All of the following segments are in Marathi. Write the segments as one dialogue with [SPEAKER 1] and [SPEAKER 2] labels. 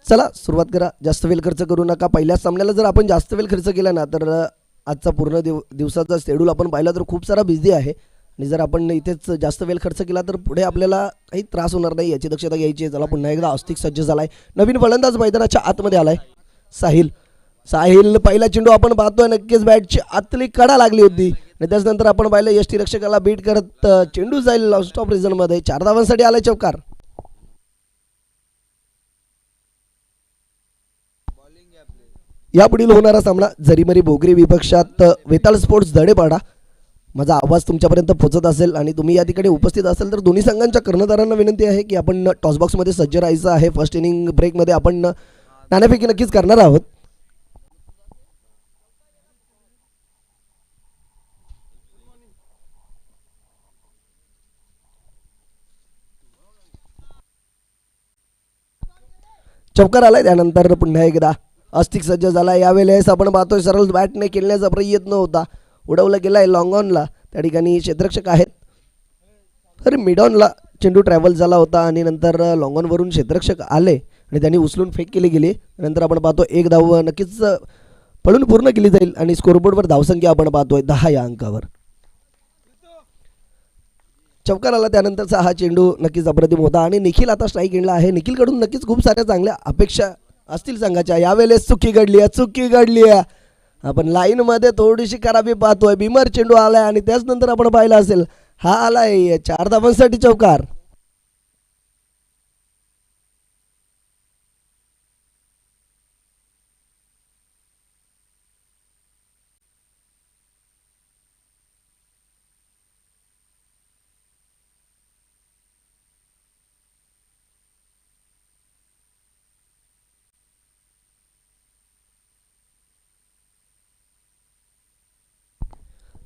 [SPEAKER 1] चला सुरुवात करा. जास्त वेळ खर्च करू नका. पहिल्याच सामन्याला जर आपण जास्त वेळ खर्च केला ना तर आजचा पूर्ण दिवसाचा शेड्यूल आपण पाहिला तर खूप सारा बिझी आहे. आणि जर आपण इथेच जास्त वेळ खर्च केला तर पुढे आपल्याला काही त्रास होणार नाही याची दक्षता घ्यायची आहे. चला पुन्हा एकदा अस्तिक सज्ज झालाय. नवीन फलंदाज मैदानाच्या आतमध्ये आलाय साहिल. साहिल पहिला चेंडू आपण पाहतोय. नक्कीच बॅटची आतली कडा लागली होती आणि त्याच्यानंतर आपण पाहिलं यष्टीरक्षकाला बीट करत चेंडू जाईल लास्ट ऑफ रिझनमध्ये. 4 धावांसाठी आलाय चौकार. यापुढील होणारा सामना जरीमरी भोगरी विपक्षात वेताळ स्पोर्ट्स धडेपाडा. माझा आवाज तुमच्यापर्यंत पोहोचत असेल आणि तुम्ही या ठिकाणी उपस्थित असेल तर दोन्ही संघांच्या कर्णधारांना विनंती आहे की आपण टॉसबॉक्समध्ये सज्ज राहायचं आहे. फर्स्ट इनिंग ब्रेकमध्ये आपण नाणेफेकी नक्कीच करणार आहोत. चौकार आलाय. त्यानंतर पुन्हा एकदा अस्तिक सज्ज झाला. यावेळेस आपण पाहतोय सरळ बॅटने खेळण्याचा प्रयत्न होता. उडवला गेलाय लॉंग ऑनला. त्या ठिकाणी क्षेत्ररक्षक आहेत. तर मिड ऑनला चेंडू ट्रॅव्हल झाला होता आणि नंतर लॉंग ऑनवरून क्षेत्ररक्षक आले आणि त्यांनी उचलून फेक केली गेली. नंतर आपण पाहतो एक धाव नक्कीच पळून पूर्ण केली जाईल आणि स्कोरबोर्डवर धावसंख्या आपण पाहतोय 10 या अंकावर. चौकार आला. त्यानंतरचा हा चेंडू नक्कीच अप्रतिम होता आणि निखिल आता स्ट्राईक एंडला आहे. निखिलकडून नक्कीच खूप साऱ्या चांगल्या अपेक्षा असतील संघाच्या. यावेळेस चुकी घडली आहे. आपण लाईनमध्ये थोडीशी खराबी पाहतोय. भीमर चेंडू आलाय आणि त्याचनंतर आपण पाहिलं असेल हा आलाय 4 धावांसाठी चौकार.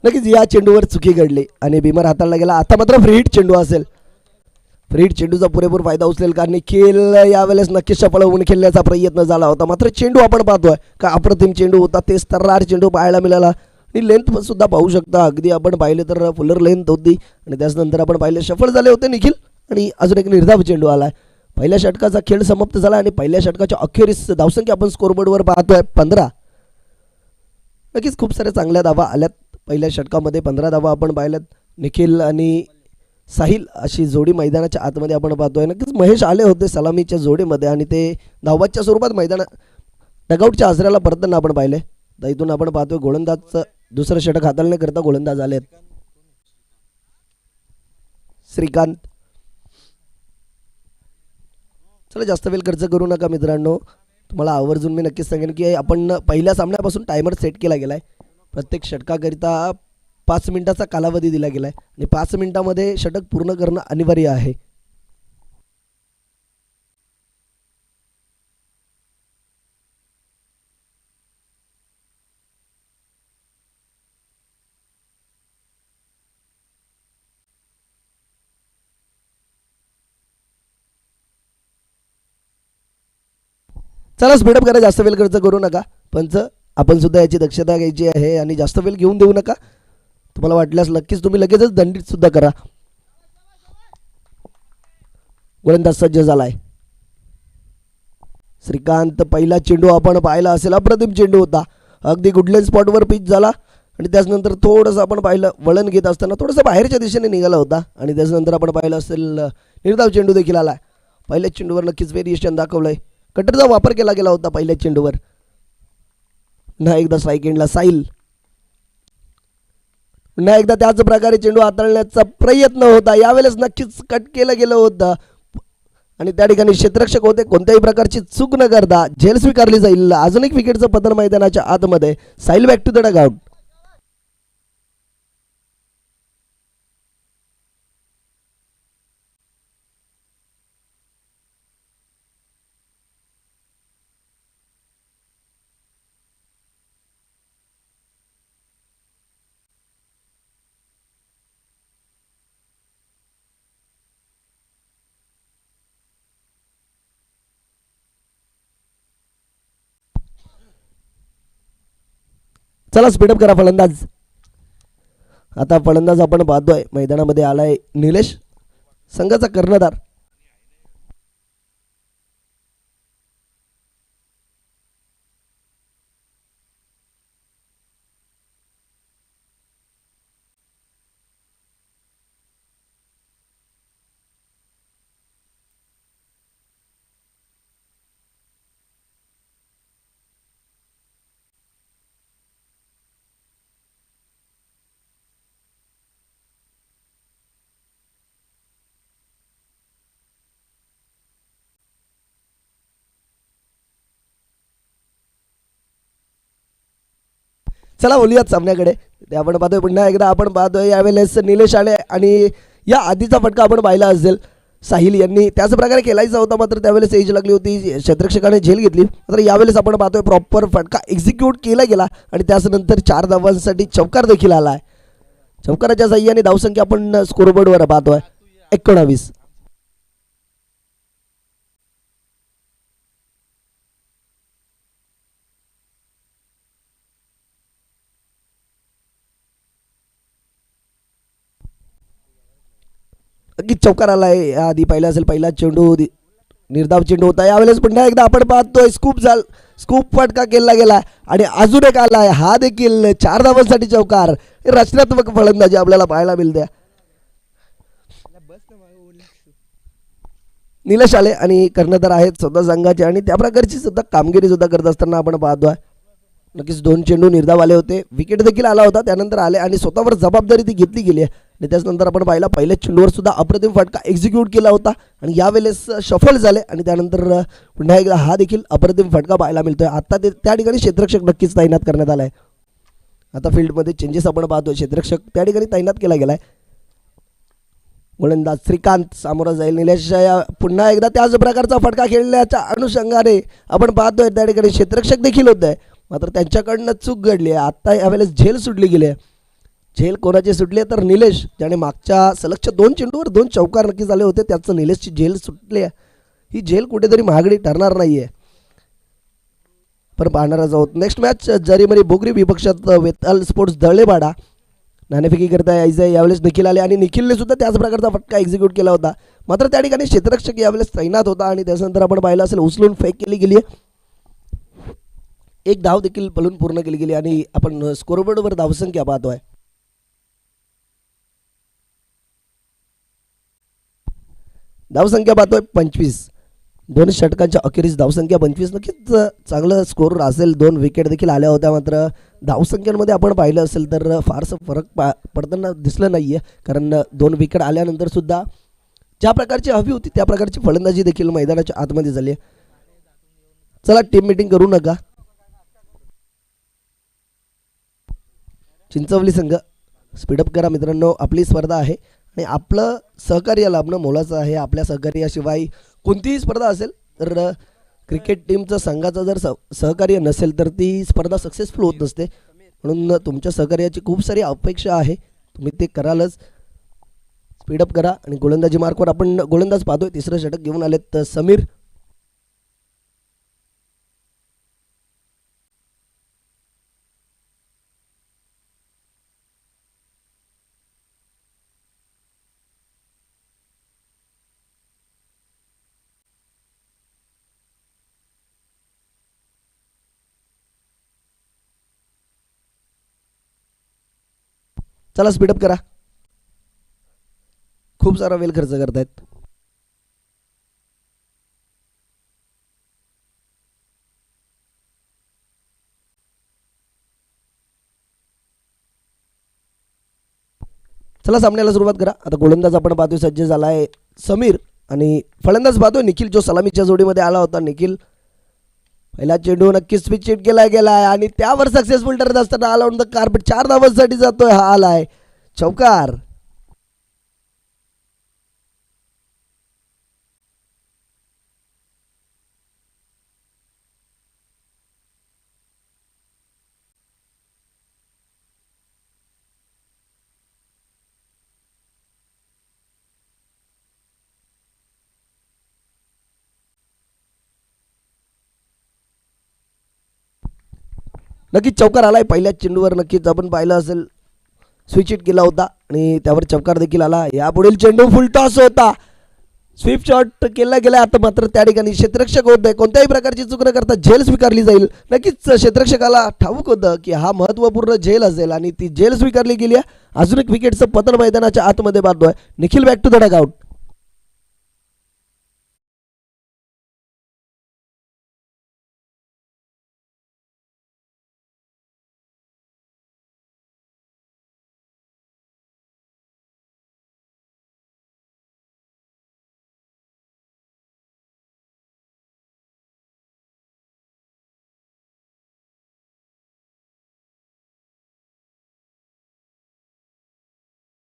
[SPEAKER 1] नक्कीच या चेंडूवर चुकी घडली आणि भीमर हाताळला गेला. आता मात्र फ्री हिट चेंडू असेल. फ्री हिट चेंडूचा पुरेपूर फायदा उचलेल का निखिल. यावेळेस नक्कीच सफळ होऊन खेळण्याचा प्रयत्न झाला होता. मात्र चेंडू आपण पाहतोय का अप्रतिम चेंडू होता. ते तर्रार चेंडू पाहायला मिळाला आणि लेंथ सुद्धा पाहू शकता. अगदी आपण पाहिले तर फुलर लेंथ होती आणि त्याचनंतर आपण पाहिले सफळ झाले होते निखिल. आणि अजून एक निर्धाव चेंडू आलाय. पहिल्या षटकाचा खेळ समाप्त झाला आणि पहिल्या षटकाच्या अखेरीस धावसंख्या आपण स्कोरबोर्डवर पाहतोय 15. नक्कीच खूप साऱ्या चांगल्या धावा आल्यात. पहिल्या षटकामध्ये 15 धावा आपण पाहिल्यात. निखिल आणि साहिल अशी जोडी मैदानाच्या आतमध्ये आपण पाहतोय. नक्कीच महेश आले होते सलामीच्या जोडीमध्ये आणि ते धावाच्या स्वरूपात डगआउटच्या आसऱ्याला परतताना आपण पाहिले. तर इथून आपण पाहतोय गोलंदाजचं दुसरं षटक हाताळण्याकरता गोलंदाज आलेत श्रीकांत. चला जास्त वेळ खर्च करू नका मित्रांनो. तुम्हाला आवर्जून मी नक्कीच सांगेन की आपण पहिल्या सामन्यापासून टायमर सेट केला गेला आहे. प्रत्येक षटकाकरिता 5 मिनिटाचा कालावधी दिला गेला आहे आणि 5 मिनिटामध्ये षटक पूर्ण करणं अनिवार्य आहे. चला स्पीडअप करा. जास्त वेळ खर्च करू नका. पंच आपण सुद्धा याची दक्षता घ्यायची आहे आणि जास्त वेळ घेऊन देऊ नका. तुम्हाला वाटल्यास नक्कीच तुम्ही लगेचच दंडित सुद्धा करा. गोलंदाज सज्ज झालाय श्रीकांत. पहिला चेंडू आपण पाहिला असेल अप्रतिम चेंडू होता. अगदी गुडलेन स्पॉटवर पिच झाला आणि त्याचनंतर थोडंसं आपण पाहिलं वळण घेत असताना थोडंसं बाहेरच्या दिशेने निघाला होता आणि त्याच्यानंतर आपण पाहिलं असेल निर्धाव चेंडू देखील आला. पहिल्या चेंडूवर नक्कीच व्हेरिएशन दाखवलंय. कटरचा वापर केला गेला होता पहिल्या चेंडूवर. पुन्हा एकदा स्ट्राईक एंडला साहिल. पुन्हा एकदा त्याच प्रकारे चेंडू हाताळण्याचा प्रयत्न होता. यावेळेस नक्कीच कट केलं गेलं होतं आणि त्या ठिकाणी क्षेत्ररक्षक होते. कोणत्याही प्रकारची चूक न करता झेल स्वीकारली जाईल. अजून एक विकेटचं पतन मैदानाच्या आतमध्ये. Sahil back to the dugout. चला स्पीडअप करा फलंदाज. आता फलंदाज आपण पाहतोय मैदानामध्ये आलाय निलेश संघाचा कर्णधार. चला बोलूयात सामन्याकडे. ते आपण पाहतोय पुन्हा एकदा आपण पाहतोय यावेळेस निलेश आले आणि या आधीचा फटका आपण पाहिला असेल साहिल यांनी त्याच प्रकारे केलायचा होता, मात्र त्यावेळेस एज लागली होती, क्षेत्ररक्षकाने झेल घेतली. मात्र यावेळेस आपण पाहतोय प्रॉपर फटका एक्झिक्यूट केला गेला आणि त्यानंतर 4 धावांसाठी चौकार देखील आला आहे. चौकाराच्या साह्याने धावसंख्या आपण स्कोरबोर्डवर पाहतोय 19. नक्कीच चौकार आलाय. आधी पाहिला असेल पहिला चेंडू निर्धाव चेंडू होता. यावेळेस पुन्हा एकदा आपण पाहतोय स्कूप फटका केला गेला आणि अजून एक आलाय, हा देखील 4 धावांसाठी चौकार. रचनात्मक फलंदाजी आपल्याला पाहायला मिळते. निलेश आले आणि कर्णधार आहेत स्वतः संघाचे आणि त्या प्रकारची सुद्धा कामगिरी सुद्धा करत असताना आपण पाहतोय. नक्कीच 2 चेंडू निर्धाव आले होते, विकेट देखील आला होता, त्यानंतर आले आणि स्वतःवर जबाबदारी ती घेतली गेली आहे. आणि त्याच्यानंतर आपण पाहिला पहिल्या चेंडूवर सुद्धा अप्रतिम फटका एक्झिक्यूट केला होता आणि यावेळेस सफल झाले आणि त्यानंतर पुन्हा एकदा हा देखील अप्रतिम फटका पाहायला मिळतोय. आता त्या ठिकाणी क्षेत्ररक्षक नक्कीच तैनात करण्यात आलाय. आता फील्डमध्ये चेंजेस आपण पाहतोय, क्षेत्ररक्षक त्या ठिकाणी तैनात केला गेलाय. गोलंदाज श्रीकांत सामोरं जाईल. निलेश पुन्हा एकदा त्याच प्रकारचा फटका खेळण्याच्या अनुषंगाने आपण पाहतोय त्या ठिकाणी क्षेत्ररक्षक देखील होत आहे, मात्र त्यांच्याकडनं चूक घडली आहे. आत्ता यावेळेस झेल सुटली गेली आहे. झेल कोणाचे सुटले तर निलेश, ज्याने मागच्या सलगच्या 2 चेंडूवर 2 चौकार नक्की झाले होते, त्याचं निलेशची झेल सुटली आहे. ही झेल कुठेतरी महागडी ठरणार नाहीये, पण पाहणारच आहोत. नेक्स्ट मॅच जरीमरी बोगरी विपक्षात वेताल स्पोर्ट्स दळेवाडा. नाणेफेकी करता यायचं आहे. यावेळेस निखिल आले आणि निखिलने सुद्धा त्याच प्रकारचा फटका एक्झिक्यूट केला होता, मात्र त्या ठिकाणी क्षेत्ररक्षक यावेळेस तैनात होता आणि त्यानंतर आपण पाहिलं असेल उचलून फेक केली गेली आहे. एक धाव देखील पलून पूर्ण केली गेली आणि आपण स्कोरबोर्डवर धावसंख्या पाहतोय. धावसंख्या पाहतोय 25. 2 षटकांच्या अखेरीस धावसंख्या 25. नक्कीच चांगलं स्कोर असेल. 2 विकेट देखील आल्या होत्या, मात्र धावसंख्यांमध्ये आपण पाहिलं असेल तर फारसं फरक पडताना दिसलं नाहीये, कारण 2 विकेट आल्यानंतर सुद्धा ज्या प्रकारची हवी होती त्या प्रकारची फलंदाजी देखील मैदानाच्या आतमध्ये झाली. चला टीम मीटिंग करू नका. चिंचवली संघ स्पीडअप करा मित्रांनो, आपली स्पर्धा आहे आणि आपलं सहकार्य लाभणं मोलाचं आहे. आपल्या सहकार्याशिवाय कोणतीही स्पर्धा असेल तर क्रिकेट टीमचं संघाचं जर सहकार्य नसेल तर ती स्पर्धा सक्सेसफुल होत नसते. म्हणून तुमच्या सहकार्याची खूप सारी अपेक्षा आहे, तुम्ही ते करालच. स्पीडअप करा. आणि गोलंदाजी मार्कवर आपण गोलंदाज पाहतोय, 3रं षटक घेऊन आलेत समीर. चला स्पीडअप करा, खूप सारा वेळ खर्च करतायत. चला सामन्याला सुरुवात करा. आता गोलंदाज आपण पाहतोय सज्ज झालाय समीर आणि फलंदाज पाहतोय निखिल, जो सलामीच्या जोडीमध्ये आला होता. निखिल पहिला चेंडू नक्कीच स्विच हिट केला गेलाय आणि त्यावर सक्सेसफुल ठरत असताना ऑल ऑन द कार्पेट 4 धावांसाठी जातोय. हा आलाय चौकार. नक्कीच चौकार आलाय. पहिल्याच चेंडूवर नक्कीच आपण पाहिलं असेल स्विच हिट केला होता आणि त्यावर चौकार देखील आला. यापुढील चेंडू फुल टॉस होता, स्वीप शॉट केला गेला. आता मात्र त्या ठिकाणी क्षेत्ररक्षक होत आहे, कोणत्याही प्रकारची चूक न करता झेल स्वीकारली जाईल. नक्कीच क्षेत्ररक्षकाला ठाऊक होतं की हा महत्त्वपूर्ण झेल असेल आणि ती झेल स्वीकारली गेली आहे. अजून एक विकेटचं पतन मैदानाच्या आतमध्ये बांधतोय. Nikhil back to the dugout.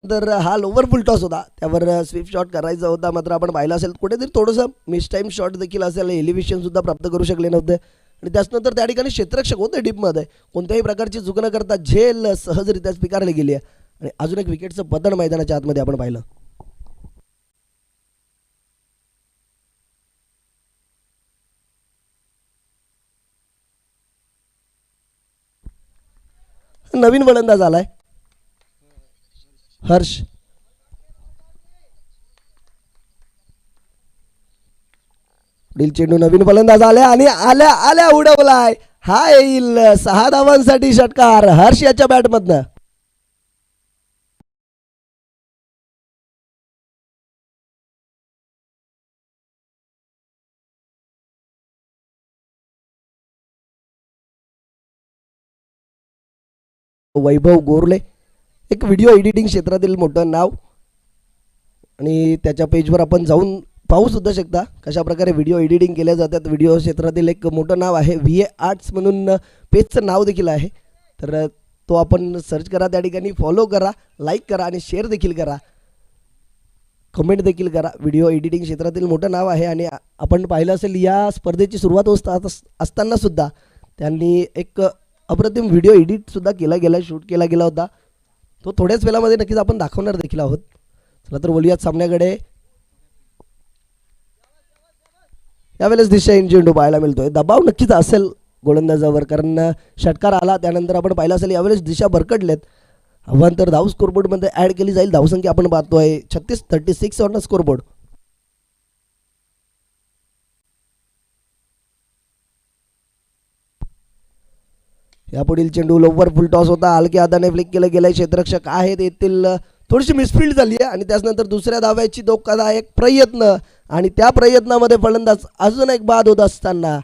[SPEAKER 1] तर हा लोवर फुल टॉस होता, त्यावर स्वीप शॉट करायचा होता. मात्र आपण पाहिलं असेल कुठेतरी थोडंसं मिस टाईम शॉट देखील असेल, एलिव्हेशन सुद्धा प्राप्त करू शकले नव्हते. आणि त्याचनंतर त्या ठिकाणी क्षेत्ररक्षक होते डीपमध्ये, कोणत्याही प्रकारची चूक न करता झेल सहजरित्या स्वीकारली गेली आहे. आणि अजून एक विकेटचं पतन मैदानाच्या आतमध्ये आपण पाहिलं. नवीन फलंदाज आलाय हर्ष. पुढील चेंडू नवीन फलंदाज आल्या आणि आल्या आल्या उडवलाय. हा येईल 6 धावांसाठी षटकार हर्ष याच्या बॅटमधनं. वैभव गोरले, एक व्हिडिओ एडिटिंग क्षेत्रातील मोठं नाव, आणि त्याच्या पेजवर आपण जाऊन पाहू सुद्धा शकता कशा प्रकारे व्हिडिओ एडिटिंग केल्या जातात. व्हिडिओ क्षेत्रातील एक मोठं नाव आहे, VA आर्ट्स म्हणून पेजचं नाव देखील आहे. तर तो आपण सर्च करा, त्या ठिकाणी फॉलो करा, लाईक करा आणि शेअर देखील करा, कमेंट देखील करा. व्हिडिओ एडिटिंग क्षेत्रातील मोठं नाव आहे. आणि आपण पाहिलं असेल या स्पर्धेची सुरुवात असताना सुद्धा त्यांनी एक अप्रतिम व्हिडिओ एडिटसुद्धा केला गेला, शूट केला गेला होता. तो थोड्याच वेळामध्ये नक्कीच आपण दाखवणार देखील आहोत. चला तर बोलूयात सामन्याकडे. यावेळेस दिशाहीन चेंडू पाहायला मिळतोय. दबाव नक्कीच असेल गोलंदाजावर, कारण षटकार आला त्यानंतर आपण पाहिलं असेल यावेळेस दिशा भरकटलेत. अवांतर धाव स्कोरबोर्डमध्ये ॲड केली जाईल. धावसंख्या आपण पाहतोय 36 ऑन स्कोरबोर्ड. यापुढील चेंडू लोवर फुल टॉस होता, हलक्या हाताने फ्लिक केलं गेलं. क्षेत्ररक्षक आहेत येथील थोडीशी मिसफिल्ड झाली आहे आणि त्यानंतर दुसऱ्या धाव्याची धोकादायक प्रयत्न, आणि त्या प्रयत्नामध्ये फलंदाज अजून एक बाद होत असताना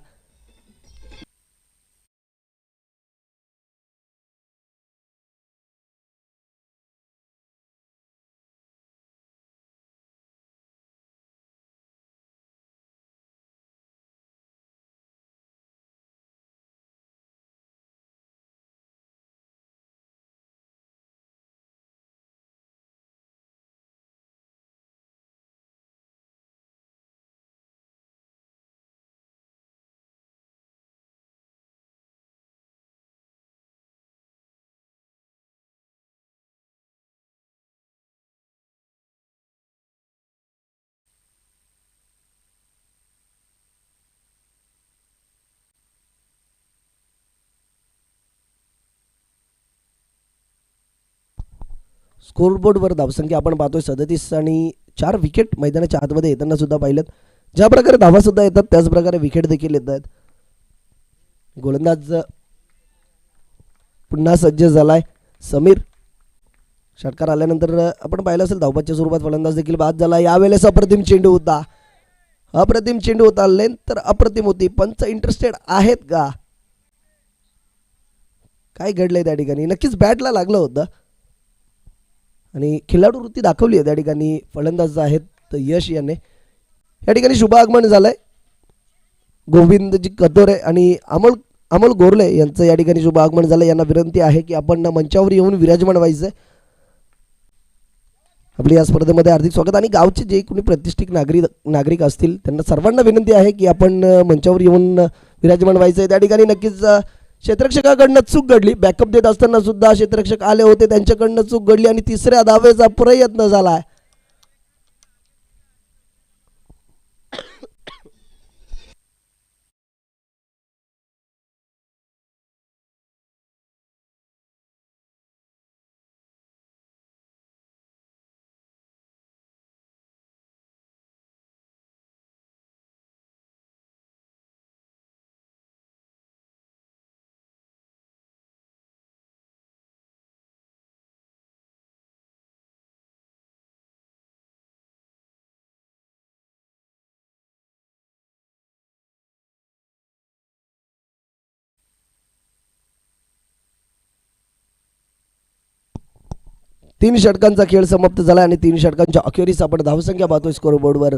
[SPEAKER 1] स्कोरबोर्डवर धावसंख्या आपण पाहतोय 37 आणि 4 विकेट मैदानाच्या आतमध्ये येताना सुद्धा पाहिलं. ज्या प्रकारे धावा सुद्धा येतात त्याच प्रकारे विकेट देखील येत आहेत. गोलंदाज पुन्हा सज्ज झालाय समीर. षटकार आल्यानंतर आपण पाहिलं असेल धावपाच्या स्वरूपात फलंदाज देखील बाद झाला. यावेळेस अप्रतिम चेंडू होता, अप्रतिम चेंडू होता. लेंथ तर अप्रतिम होती. पंच इंटरेस्टेड आहेत का, काय घडलंय त्या ठिकाणी? नक्कीच बॅटला लागलं होतं आणि खेळाडू वृत्ती दाखवली आहे त्या ठिकाणी फलंदाज आहेत यश याने. या ठिकाणी शुभ आगमन झालंय. गोविंदजी कतोरे आणि अमोल गोरले यांचं या ठिकाणी शुभ आगमन झालं. यांना विनंती आहे की आपण मंचावर येऊन विराजमान व्हायचं. आपली या स्पर्धेमध्ये हार्दिक स्वागत. आणि गावचे जे कोणी प्रतिष्ठित नागरिक असतील त्यांना सर्वांना विनंती आहे की आपण मंचावर येऊन विराजमान व्हायचं आहे. त्या ठिकाणी नक्कीच क्षेत्ररक्षकाकडनं चूक घडली. बॅकअप देत असताना सुद्धा क्षेत्ररक्षक आले होते, त्यांच्याकडनं चूक घडली आणि तिसऱ्या धावेचा प्रयत्न झाला. तीन षटकांचा खेळ समाप्त झाला आणि 3 षटकांच्या अखेरीस आपण धावसंख्या पाहतोय स्कोरबोर्डवर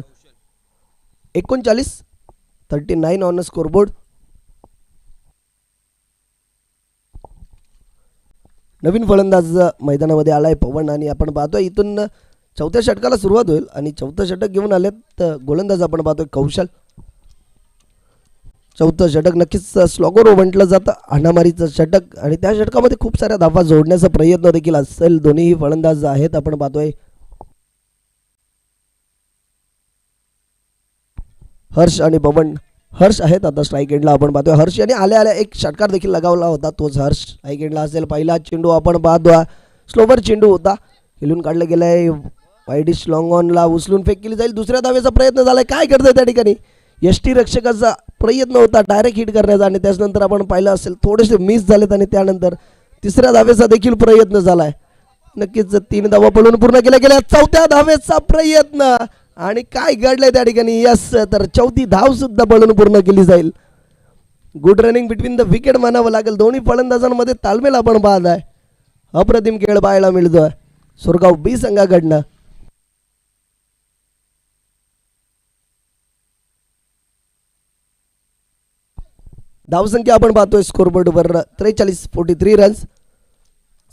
[SPEAKER 1] 39 ऑन स्कोरबोर्ड. नवीन फलंदाज मैदानामध्ये आलाय पवन आणि आपण पाहतोय इथून चौथ्या षटकाला सुरुवात होईल आणि चौथं षटक घेऊन आलेत गोलंदाज आपण पाहतोय कौशल. चौथं षटक नक्कीच स्लॉगर म्हटलं जातं, हाणामारीचं षटक आणि त्या षटकामध्ये खूप साऱ्या धावा जोडण्याचा प्रयत्न देखील असेल. दोन्ही फलंदाज आहेत आपण पाहतोय हर्ष आणि पवन. हर्ष आहेत आता स्ट्राईक एंडला आपण पाहतोय. हर्ष यांनी आल्या आल्या एक षटकार देखील लगावला होता, तोच हर्ष स्ट्राईक एंडला असेल. पहिला चेंडू आपण पाहतोय स्लोवर चेंडू होता, हिलून काढलं गेलंय वाईडिश लॉंग ऑनला उचलून फेक केली जाईल. दुसऱ्या धावेचा प्रयत्न झालाय, काय करतोय त्या ठिकाणी यष्टी रक्षकाचा प्रयत्न होता डायरेक्ट हिट करण्याचा आणि त्याच्यानंतर आपण पाहिलं असेल थोडेसे मिस झालेत आणि त्यानंतर तिसऱ्या धावेचा देखील प्रयत्न झालाय. नक्कीच 3 धावा पळून पूर्ण केल्या गेल्या. चौथ्या धावेचा प्रयत्न आणि काय घडलंय त्या ठिकाणी, यस तर चौथी धाव सुद्धा पळून पूर्ण केली जाईल. Good running between the wicket म्हणावं लागेल. दोन्ही फलंदाजांमध्ये तालमेल आपण पाहत आहे, अप्रतिम खेळ पाहायला मिळतोय सुरगाव बी संघाकडनं. धावसंख्या आपण पाहतोय स्कोरबोर्डवर 43-43 रन्स.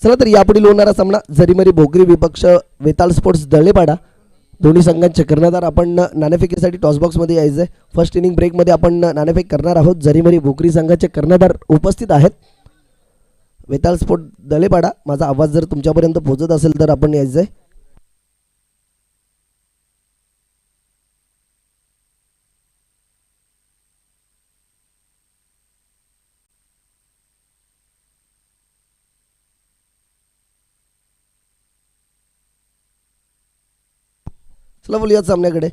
[SPEAKER 1] चला तर यापुढील होणारा सामना झरीमरी भोगरी विपक्ष वेताळ स्पोर्ट्स दळेपाडा. दोन्ही संघांचे कर्णधार आपण नाणेफेकीसाठी टॉसबॉक्समध्ये यायचं आहे. फर्स्ट इनिंग ब्रेकमध्ये आपण नाणेफेक करणार आहोत. झरीमरी भोगरी संघाचे कर्णधार उपस्थित आहेत. वेताळ स्पोर्ट दळेपाडा, माझा आवाज जर तुमच्यापर्यंत पोहोचत असेल तर आपण यायचं आहे. चला बोलूयात सामन्याकडे.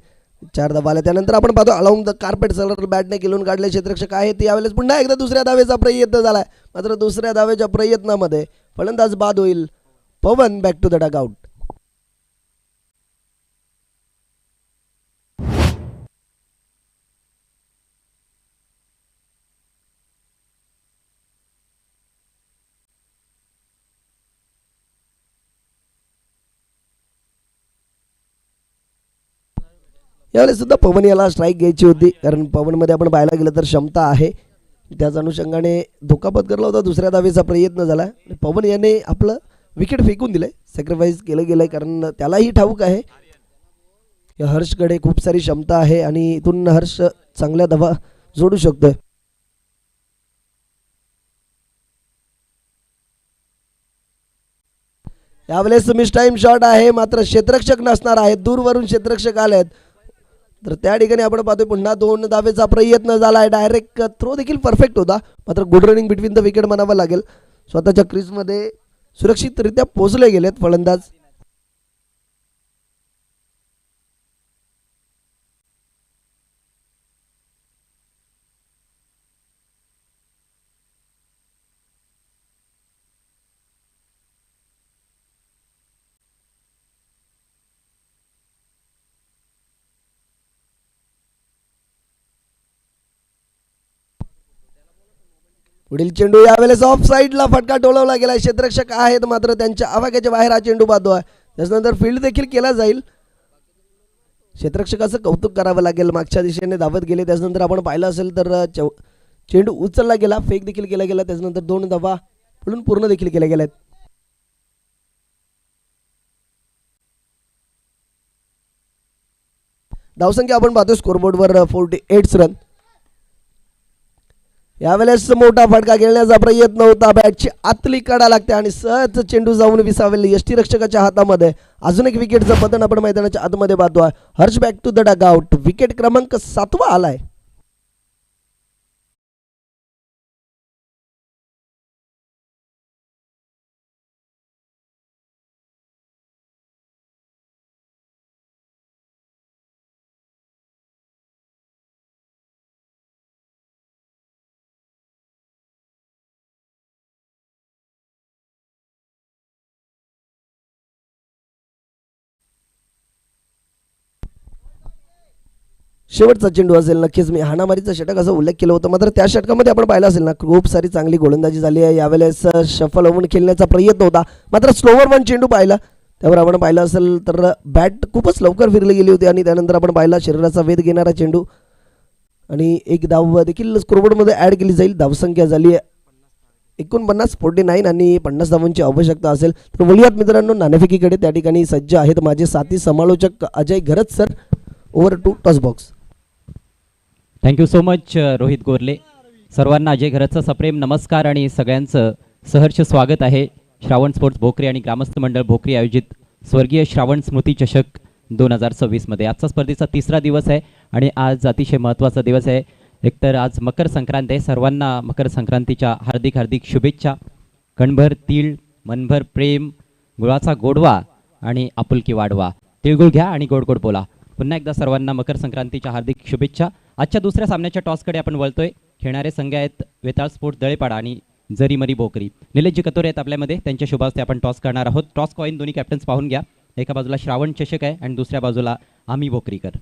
[SPEAKER 1] 4 धावा आल्या त्यानंतर आपण पाहतो अलाउंग द कार्पेट सलर बॅटने खेळून काढले क्षेत्ररक्षक आहे ते. यावेळेस पुन्हा एकदा दुसऱ्या धावेचा प्रयत्न झालाय, मात्र दुसऱ्या धावेच्या प्रयत्नामध्ये फलंदाज बाद होईल. Pawan back to the dugout. यावेळेस सुद्धा पवन याला स्ट्राईक घ्यायची होती, कारण पवनमध्ये आपण पाहायला गेलं तर क्षमता आहे. त्याच अनुषंगाने धोका पत्करला होता. दुसऱ्या धावेचा प्रयत्न झाला. पवन याने आपलं विकेट फेकून दिलंय, सॅक्रिफाईस केलं गेलंय, कारण त्यालाही ठाऊक आहे या हर्षकडे खूप सारी क्षमता आहे आणि इथून हर्ष चांगल्या धावा जोडू शकतोय. यावेळेस मिस टाइम शॉट आहे, मात्र क्षेत्ररक्षक नसणार आहे. दूरवरून क्षेत्ररक्षक आलेत तर त्या ठिकाणी आपण पाहतोय पुन्हा 2 धावेचा प्रयत्न झालाय. डायरेक्ट थ्रो देखील परफेक्ट होता, मात्र good running between the wicket म्हणावं लागेल. स्वतःच्या क्रीजमध्ये सुरक्षितरित्या पोहोचले गेलेत फलंदाज. पुढील चेंडू यावेळेस ऑफ साईडला फटका टोलवला गेला. क्षेत्ररक्षक आहेत मात्र त्यांच्या आवाक्याच्या बाहेर हा चेंडू पाहतोय. त्याच्यानंतर फील्ड देखील केला जाईल. क्षेत्ररक्षकाचं कौतुक करावं लागेल, मागच्या दिशेने धावत गेले. त्याच्यानंतर आपण पाहिलं असेल तर चेंडू उचलला गेला, फेक देखील केला गेला. त्याच्यानंतर 2 धावा पळून पूर्ण देखील केल्या गेल्यात. धावसंख्या आपण पाहतो स्कोरबोर्डवर 48 रन. यावेळेस मोठा फटका खेळण्याचा प्रयत्न होता, बॅटची आतली कडा लागते आणि सहज चेंडू जाऊन विसावेल यष्टीरक्षकाच्या हातामध्ये. अजून एक विकेटचं पतन आपण मैदानाच्या आतमध्ये पाहतोय. Harsh back to the dugout. Wicket क्रमांक 7वा आलाय. शेवटचा चेंडू असेल. नक्कीच मी हाणामारीचा षटक असं उल्लेख केला होता, मात्र त्या षटकामध्ये आपण पाहिलं असेल ना खूप सारी चांगली गोलंदाजी झाली आहे. यावेळेस शफल होऊन खेळण्याचा प्रयत्न होता, मात्र स्लोवर 1 चेंडू पाहिला त्यावर आपण पाहिलं असेल तर बॅट खूपच लवकर फिरली गेली होती आणि त्यानंतर आपण पाहिला शरीराचा वेध घेणारा चेंडू आणि एक धाव देखील स्कोरबोर्डमध्ये ॲड केली जाईल. धावसंख्या झाली आहे 49 आणि 50 धावांची आवश्यकता असेल. तर बोलूयात मित्रांनो नाणेफेकीकडे. त्या ठिकाणी सज्ज आहेत माझे साथी समालोचक Ajay Gharat sir. Over to toss box.
[SPEAKER 2] Thank you so much Rohit Gorle. सर्वांना अजय घरतचा सप्रेम नमस्कार आणि सगळ्यांचं सहर्ष स्वागत आहे श्रावण स्पोर्ट्स भोकरी आणि ग्रामस्थ मंडळ भोकरी आयोजित स्वर्गीय श्रावण स्मृती चषक 2026 मध्ये. आजचा स्पर्धेचा तिसरा दिवस आहे आणि आज अतिशय महत्त्वाचा दिवस आहे. एकतर आज मकर संक्रांत आहे. सर्वांना मकर संक्रांतीच्या हार्दिक हार्दिक शुभेच्छा. कणभर तीळ, मनभर प्रेम, गुळाचा गोडवा आणि आपुलकी वाढवा. तिळगुळ घ्या आणि गोड गोड बोला. पुन्हा एकदा सर्वांना मकर संक्रांतीच्या हार्दिक शुभेच्छा. आजच्या दुसऱ्या सामन्याच्या टॉसकडे आपण वळतोय. खेळणारे संघ आहेत वेताळ स्पोर्ट्स दळेपाडा आणि जरीमरी भोकरी. निलेशजी कतोरे आहेत आपल्यामध्ये. त्यांच्या शुभ हस्ते आपण टॉस करणार आहोत. टॉस कॉईन दोन्ही कॅप्टन्स पाहून घ्या. एका बाजूला श्रावण चषक आहे आणि दुसऱ्या बाजूला आम्ही भोकरीकर.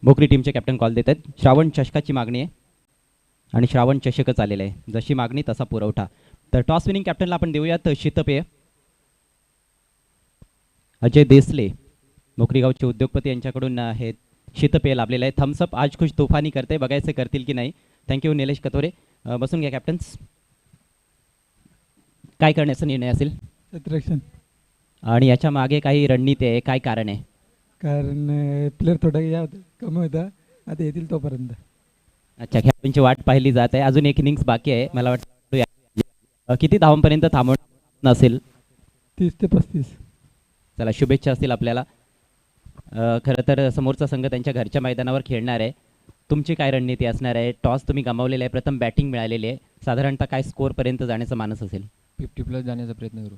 [SPEAKER 2] भोकरी टीमचे कॅप्टन कॉल देत आहेत. श्रावण चषकाची मागणी आहे आणि श्रावण चषकच आलेलं आहे. जशी मागणी तसा पुरवठा. तर टॉस विनिंग कॅप्टनला आपण देऊयात शीतपेय. अजय देसले भोकरी गावचे उद्योगपती यांच्याकडून हे शीतपेय लाभलेलं आहे. थम्सअप आज खुश तोफानी करते. बघायचे करतील की नाही. थँक्यू निलेश कतोरे. बसून घ्या कॅप्टन्स. काय करण्याचा निर्णय असेल
[SPEAKER 3] क्षेत्ररक्षण.
[SPEAKER 2] आणि याच्या मागे काही रणनीती आहे. काय कारण आहे?
[SPEAKER 3] कारण प्लेअर थोडा या होता कमी होता. आता येतील तोपर्यंत.
[SPEAKER 2] अच्छा, खेळाडूंची वाट पाहिली जात आहे. अजून एक इनिंग्स बाकी आहे. मला वाटतं किती धावांपर्यंत थांबवणं असेल?
[SPEAKER 3] 30 ते 35.
[SPEAKER 2] चला, शुभेच्छा असतील आपल्याला. खरं तर समोरचा संघ त्यांच्या घरच्या मैदानावर खेळणार आहे. तुमची काय रणनीती असणार आहे? टॉस तुम्ही गमावलेला आहे, प्रथम बॅटिंग मिळालेली आहे. साधारणतः काय स्कोअरपर्यंत जाण्याचा मानस असेल?
[SPEAKER 4] 50+ जाण्याचा प्रयत्न करू.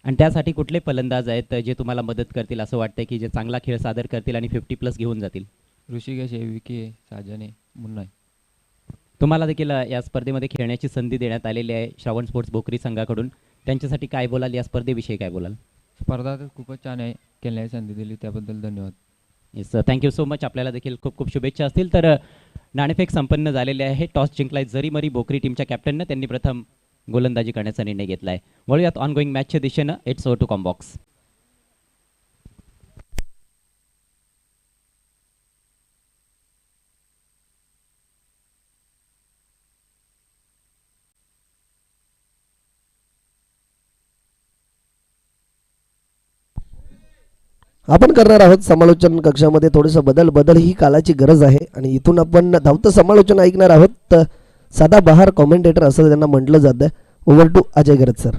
[SPEAKER 2] आणि त्यासाठी कुठले फलंदाज आहेत जे तुम्हाला मदत करतील असं वाटतं की जे चांगला खेळ सादर करतील आणि 50+ घेऊन जातील?
[SPEAKER 4] ऋषिकेश आहे, विकी आहे, साजन आहे, मुन्ना आहे.
[SPEAKER 2] तुम्हाला देखील या स्पर्धेमध्ये खेळण्याची संधी देण्यात आलेली आहे श्रावण स्पोर्ट्स भोकरी संघाकडून. त्यांच्यासाठी काय बोलाल? या स्पर्धेविषयी काय बोलाल?
[SPEAKER 4] स्पर्धा तर खूपच छान आहे. खेळण्याची संधी दिली त्याबद्दल धन्यवाद.
[SPEAKER 2] Yes, thank you so much. आपल्याला देखील खूप खूप शुभेच्छा असतील. तर नाणेफेक संपन्न झालेले आहे. टॉस जिंकलाय जरीमरी भोकरी टीमच्या कॅप्टननं. त्यांनी प्रथम गोलंदाजी करण्याचा निर्णय घेतला आहे. वळूयात ऑन गोईंग मॅचच्या दिशेनं. It's over to comm box.
[SPEAKER 1] आपण करणार आहोत समालोचन कक्षामध्ये थोडंसं बदल ही कालाची गरज आहे. आणि इथून आपण धावतं समालोचन ऐकणार आहोत. सदाबहार कॉमेंटेटर असं त्यांना म्हटलं जातं. Over to Ajay Gharat sir.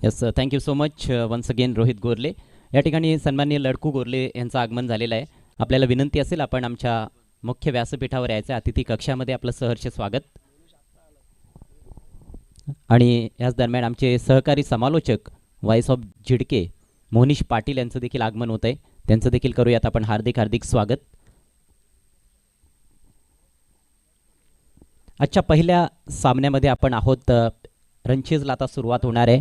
[SPEAKER 2] Yes, thank you so much once again Rohit Gorle. या ठिकाणी सन्माननीय लडकू गोरले यांचं आगमन झालेलं आहे. आपल्याला विनंती असेल आपण आमच्या मुख्य व्यासपीठावर यायचं. अतिथी कक्षामध्ये आपलं सहर्ष स्वागत. आणि याच दरम्यान आमचे सहकारी समालोचक व्हॉइस ऑफ झिडके मोहनीश पाटील यांचं देखील आगमन होत आहे. त्यांचं देखील करूयात आपण हार्दिक हार्दिक स्वागत. आजच्या पहिल्या सामन्यामध्ये आपण आहोत. रनचेजला आता सुरुवात होणार आहे.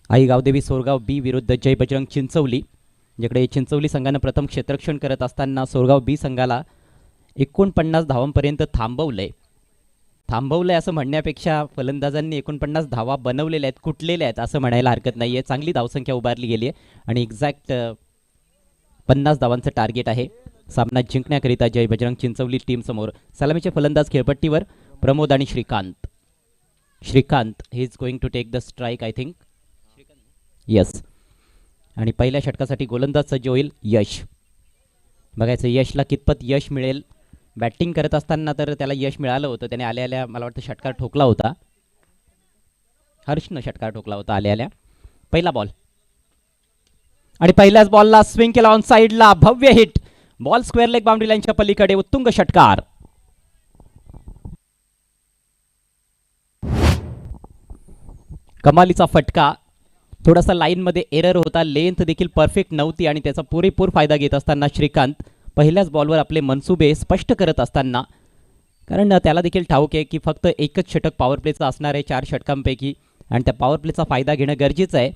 [SPEAKER 2] आई गावदेवी सोरगाव बी विरुद्ध जय बजरंग चिंचवली. जिकडे चिंचवली संघानं प्रथम क्षेत्ररक्षण करत असताना सोरगाव बी संघाला 49 धावांपर्यंत थांबवलंय असं म्हणण्यापेक्षा फलंदाजांनी 49 धावा बनवलेल्या आहेत, कुटलेल्या आहेत असं म्हणायला हरकत नाही आहे. चांगली धावसंख्या उभारली गेली आहे आणि एक्झॅक्ट 50 धावांचं टार्गेट आहे. सामना जिंकण्याकरिता जय बजरंग चिंचवली टीम समोर सलामीचे फलंदाज खेळपट्टीवर प्रमोद आणि Shrikant he is going to take the strike I think. Yes. आणि पहिल्या षटकासाठी गोलंदाज सज्ज होईल यश. बघायचं यशला कितपत यश मिळेल. बॅटिंग करत असताना तर त्याला यश मिळालं होतं. त्याने आल्या आल्या मला वाटतं षटकार ठोकला होता. हर्षनं षटकार ठोकला होता आल्या आल्या. पहिला बॉल आणि पहिल्याच बॉलला स्विंग केला ऑन साईडला. भव्य hit. Ball square leg boundary लाईनच्या पलीकडे. उत्तुंग षटकार. कमालीचा फटका. थोडासा लाईनमध्ये एरर होता. लेंथ देखील परफेक्ट नव्हती आणि त्याचा पुरेपूर फायदा घेत असताना श्रीकांत पहिल्याच बॉलवर आपले मनसुबे स्पष्ट करत असताना, कारण त्याला देखील ठाऊक आहे की फक्त एकच षटक पॉवर प्लेचं असणार आहे 4 षटकांपैकी आणि त्या पॉवर प्लेचा फायदा घेणं गरजेचं आहे.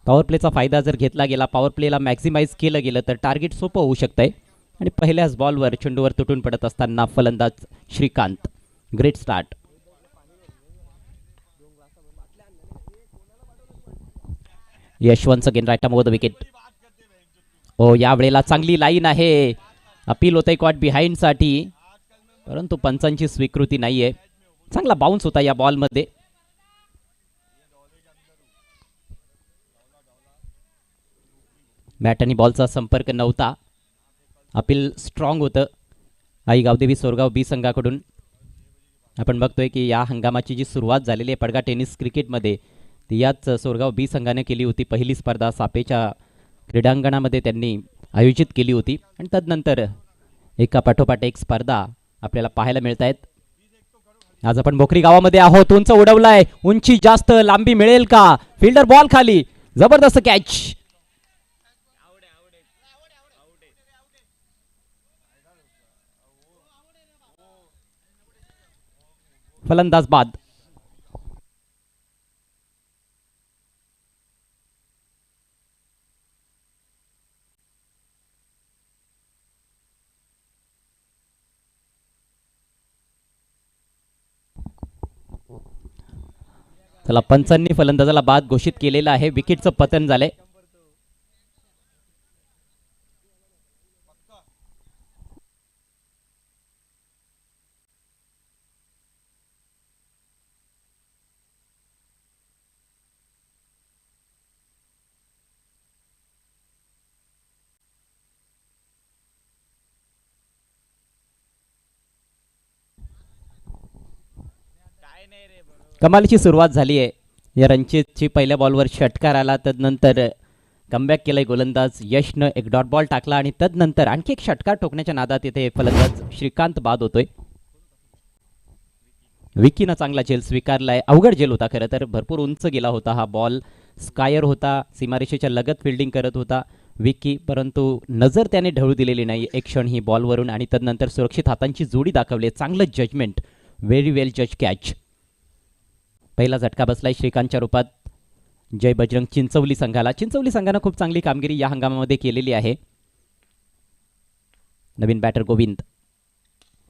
[SPEAKER 2] पॉवर प्लेचा फायदा जर घेतला गेला, पॉवर प्लेला मॅक्झिमाइज केलं गेलं तर टार्गेट सोपं होऊ शकतंय. आणि पहिल्याच बॉलवर चेंडूवर तुटून पडत असताना फलंदाज Shrikant. Great start. Yashwant again right arm over the wicket. ओ यावेळेला चांगली लाईन आहे. अपील होतंय कॉट बिहाइंड साठी, परंतु पंचांची स्वीकृती नाहीये. चांगला बाउन्स होता या बॉलमध्ये. बॅट आणि बॉलचा संपर्क नव्हता. अपील स्ट्रॉंग होतं आई गावदेवी सोरगाव बी संघाकडून. आपण बघतोय की या हंगामाची जी सुरुवात झालेली आहे पडगा टेनिस क्रिकेटमध्ये ती याच सोरगाव बी संघाने केली होती. पहिली स्पर्धा सापेच्या क्रीडांगणामध्ये त्यांनी आयोजित केली होती आणि तदनंतर एका पाठोपाठ एक स्पर्धा आपल्याला पाहायला मिळत आहेत. आज आपण भोकरी गावामध्ये आहोत. उंच उडवलाय, उंची जास्त, लांबी मिळेल का? फिल्डर बॉल खाली, जबरदस्त कॅच. फलंदाज बाद. चला पंचांनी फलंदाजाला बाद घोषित केलेला आहे. विकेटचं पतन झालंय. कमालीची सुरुवात झाली आहे. या रणजितची पहिल्या बॉलवर षटकार आला, तदनंतर कमबॅक केलंय गोलंदाज यशनं, एक डॉट बॉल टाकला आणि तदनंतर आणखी एक षटकार ठोकण्याच्या नादात इथे फलंदाज श्रीकांत बाद होतोय. विकीनं चांगला झेल स्वीकारलाय. अवघड झेल होता खरं तर, भरपूर उंच गेला होता हा बॉल. स्कायर होता, सीमारेषेच्या लगत फिल्डिंग करत होता विकी, परंतु नजर त्याने ढळू दिलेली नाही एक क्षण ही बॉलवरून आणि तदनंतर सुरक्षित हातांची जोडी दाखवली. चांगलं जजमेंट, व्हेरी वेल जज कॅच. पहिला झटका बसलाय श्रीकांतच्या रूपात जय बजरंग चिंचवली संघाला. चिंचवली संघानं खूप चांगली कामगिरी या हंगामामध्ये केलेली आहे. नवीन batter Govind,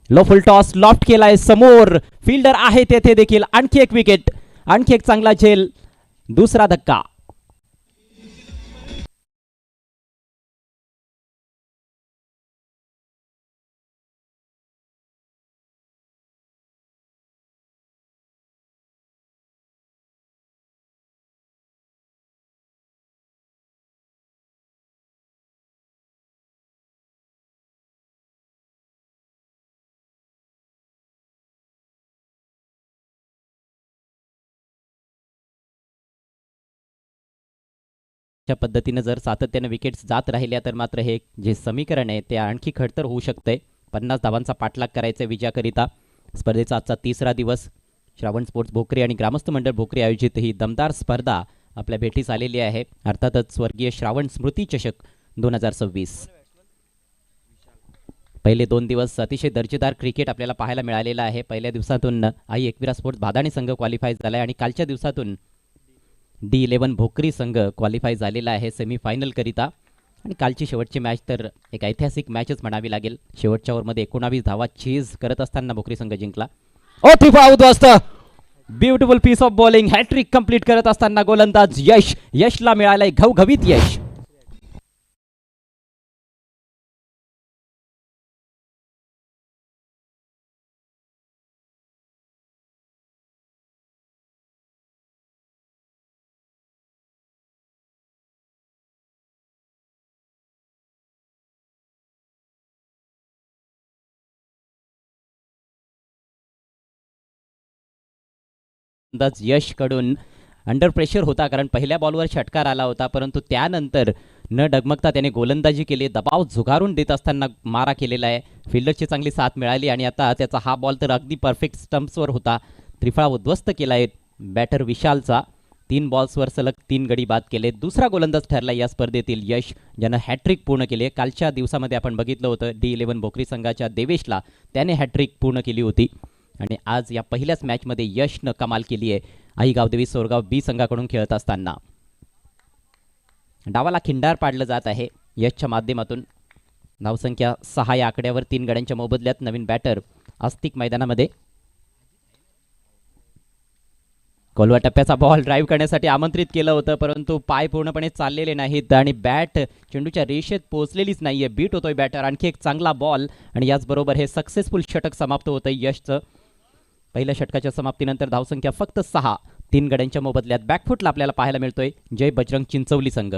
[SPEAKER 2] low full toss, loft केलाय समोर, फिल्डर आहे तेथे देखील. आणखी एक विकेट, आणखी एक चांगला झेल, दुसरा धक्का. च्या पद्धतीने जर सातत्याने विकेट्स जात राहिल्या तर मात्र हे जे समीकरण आहे ते आणखी खडतर होऊ शकतंय. 50 धावांचा पाठलाग करायचा विजयाकरिता. स्पर्धेचा आजचा तिसरा दिवस. श्रावण स्पोर्ट्स भोकरी आणि ग्रामस्थ मंडळ भोकरी आयोजित ही दमदार स्पर्धा आपल्या भेटीस आलेली आहे. अर्थातच स्वर्गीय श्रावण स्मृती चषक 2026. पहिले 2 दिवस अतिशय दर्जेदार क्रिकेट आपल्याला पाहायला मिळालेलं आहे. पहिल्या दिवसातून आई एकविरा स्पोर्ट्स भादाणी संघ क्वालिफाय झालाय आणि कालच्या दिवसातून D11 भोकरी संघ क्वालिफाय झालेला आहे सेमीफायनल करिता. आणि कालची शेवटची मॅच तर एक ऐतिहासिक मॅचच म्हणावी लागेल. शेवटच्या ओव्हरमध्ये 19 धावा चेज करत असताना भोकरी संघ जिंकला. ओ त्रिफळा उद्ध्वस्त, beautiful piece of bowling, hattrick complete करत असताना गोलंदाज यशला मिळालंय घवघवीत यश. गोलंदाज यशकडून अंडर प्रेशर होता, कारण पहिल्या बॉलवर षटकार आला होता, परंतु त्यानंतर न डगमगता त्याने गोलंदाजी केली. दबाव झुगारून देत असताना मारा केलेला आहे. फिल्डरची चांगली साथ मिळाली आणि आता त्याचा हा बॉल तर अगदी परफेक्ट स्टंप्सवर होता. त्रिफळा उद्ध्वस्त केला आहे बॅटर विशालचा. 3 बॉल्सवर सलग 3 गडी बाद केले. दुसरा गोलंदाज ठरला या स्पर्धेतील यश, ज्यानं हॅट्रिक पूर्ण केली. कालच्या दिवसामध्ये आपण बघितलं होतं D11 भोकरी संघाच्या देवेशला त्याने हॅट्रिक पूर्ण केली होती आणि आज या पहिल्याच मॅचमध्ये यशनं कमाल केली आहे आई गावदेवी सोरगाव बी संघाकडून खेळत असताना. डावाला खिंडार पाडलं जात आहे यशच्या माध्यमातून. धावसंख्या 6 या आकड्यावर 3 गड्यांच्या मोबदल्यात नवीन बॅटर आस्तिक मैदानामध्ये. कोलवा टप्प्याचा बॉल ड्राईव्ह करण्यासाठी आमंत्रित केलं होतं, परंतु पाय पूर्णपणे चाललेले नाहीत आणि बॅट चेंडूच्या रेषेत पोहोचलेलीच नाहीये. बीट होतोय बॅटर. आणखी एक चांगला बॉल आणि याचबरोबर हे सक्सेसफुल षटक समाप्त होतं यशचं. पहिल्या षटकाच्या समाप्तीनंतर धावसंख्या फक्त 6, 3 गड्यांच्या मोबदल्यात. बॅकफुटला आपल्याला पाहायला मिळतोय जय बजरंग चिंचवली संघ.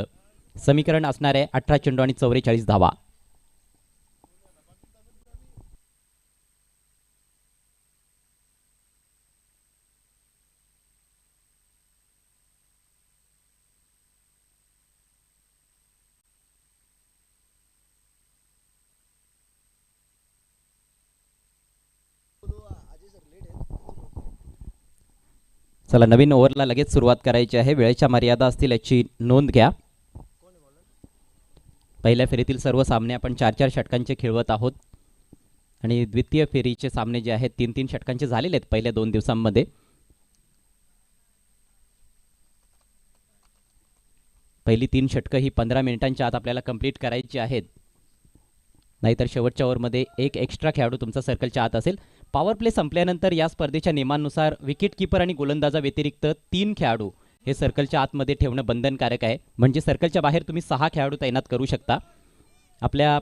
[SPEAKER 2] समीकरण असणार आहे 18 चेंडू आणि 44 धावा. चला, नवीन ओव्हरला लगेच सुरुवात करायची आहे. वेळेच्या मर्यादा असतील याची नोंद घ्या. पहिल्या फेरीतील सर्व सामने आपण 4-4 षटकांचे खेळवत आहोत आणि द्वितीय फेरीचे सामने जे आहेत 3-3 षटकांचे झालेले आहेत पहिल्या 2 दिवसांमध्ये. पहिली 3 षटकं ही 15 मिनिटांच्या आत आपल्याला कंप्लीट करायची आहेत, नाहीतर शेवटच्या ओव्हरमध्ये एक एक्स्ट्रा खेळाडू तुमचा सर्कलच्या आत असेल. पॉवर प्ले संपल्यानंतर या स्पर्धेच्या नियमांनुसार विकेट कीपर आणि गोलंदाजा व्यतिरिक्त 3 खेळाडू हे सर्कलच्या आतमध्ये ठेवणं बंधनकारक आहे. म्हणजे सर्कलच्या बाहेर तुम्ही 6 खेळाडू तैनात करू शकता. आपल्या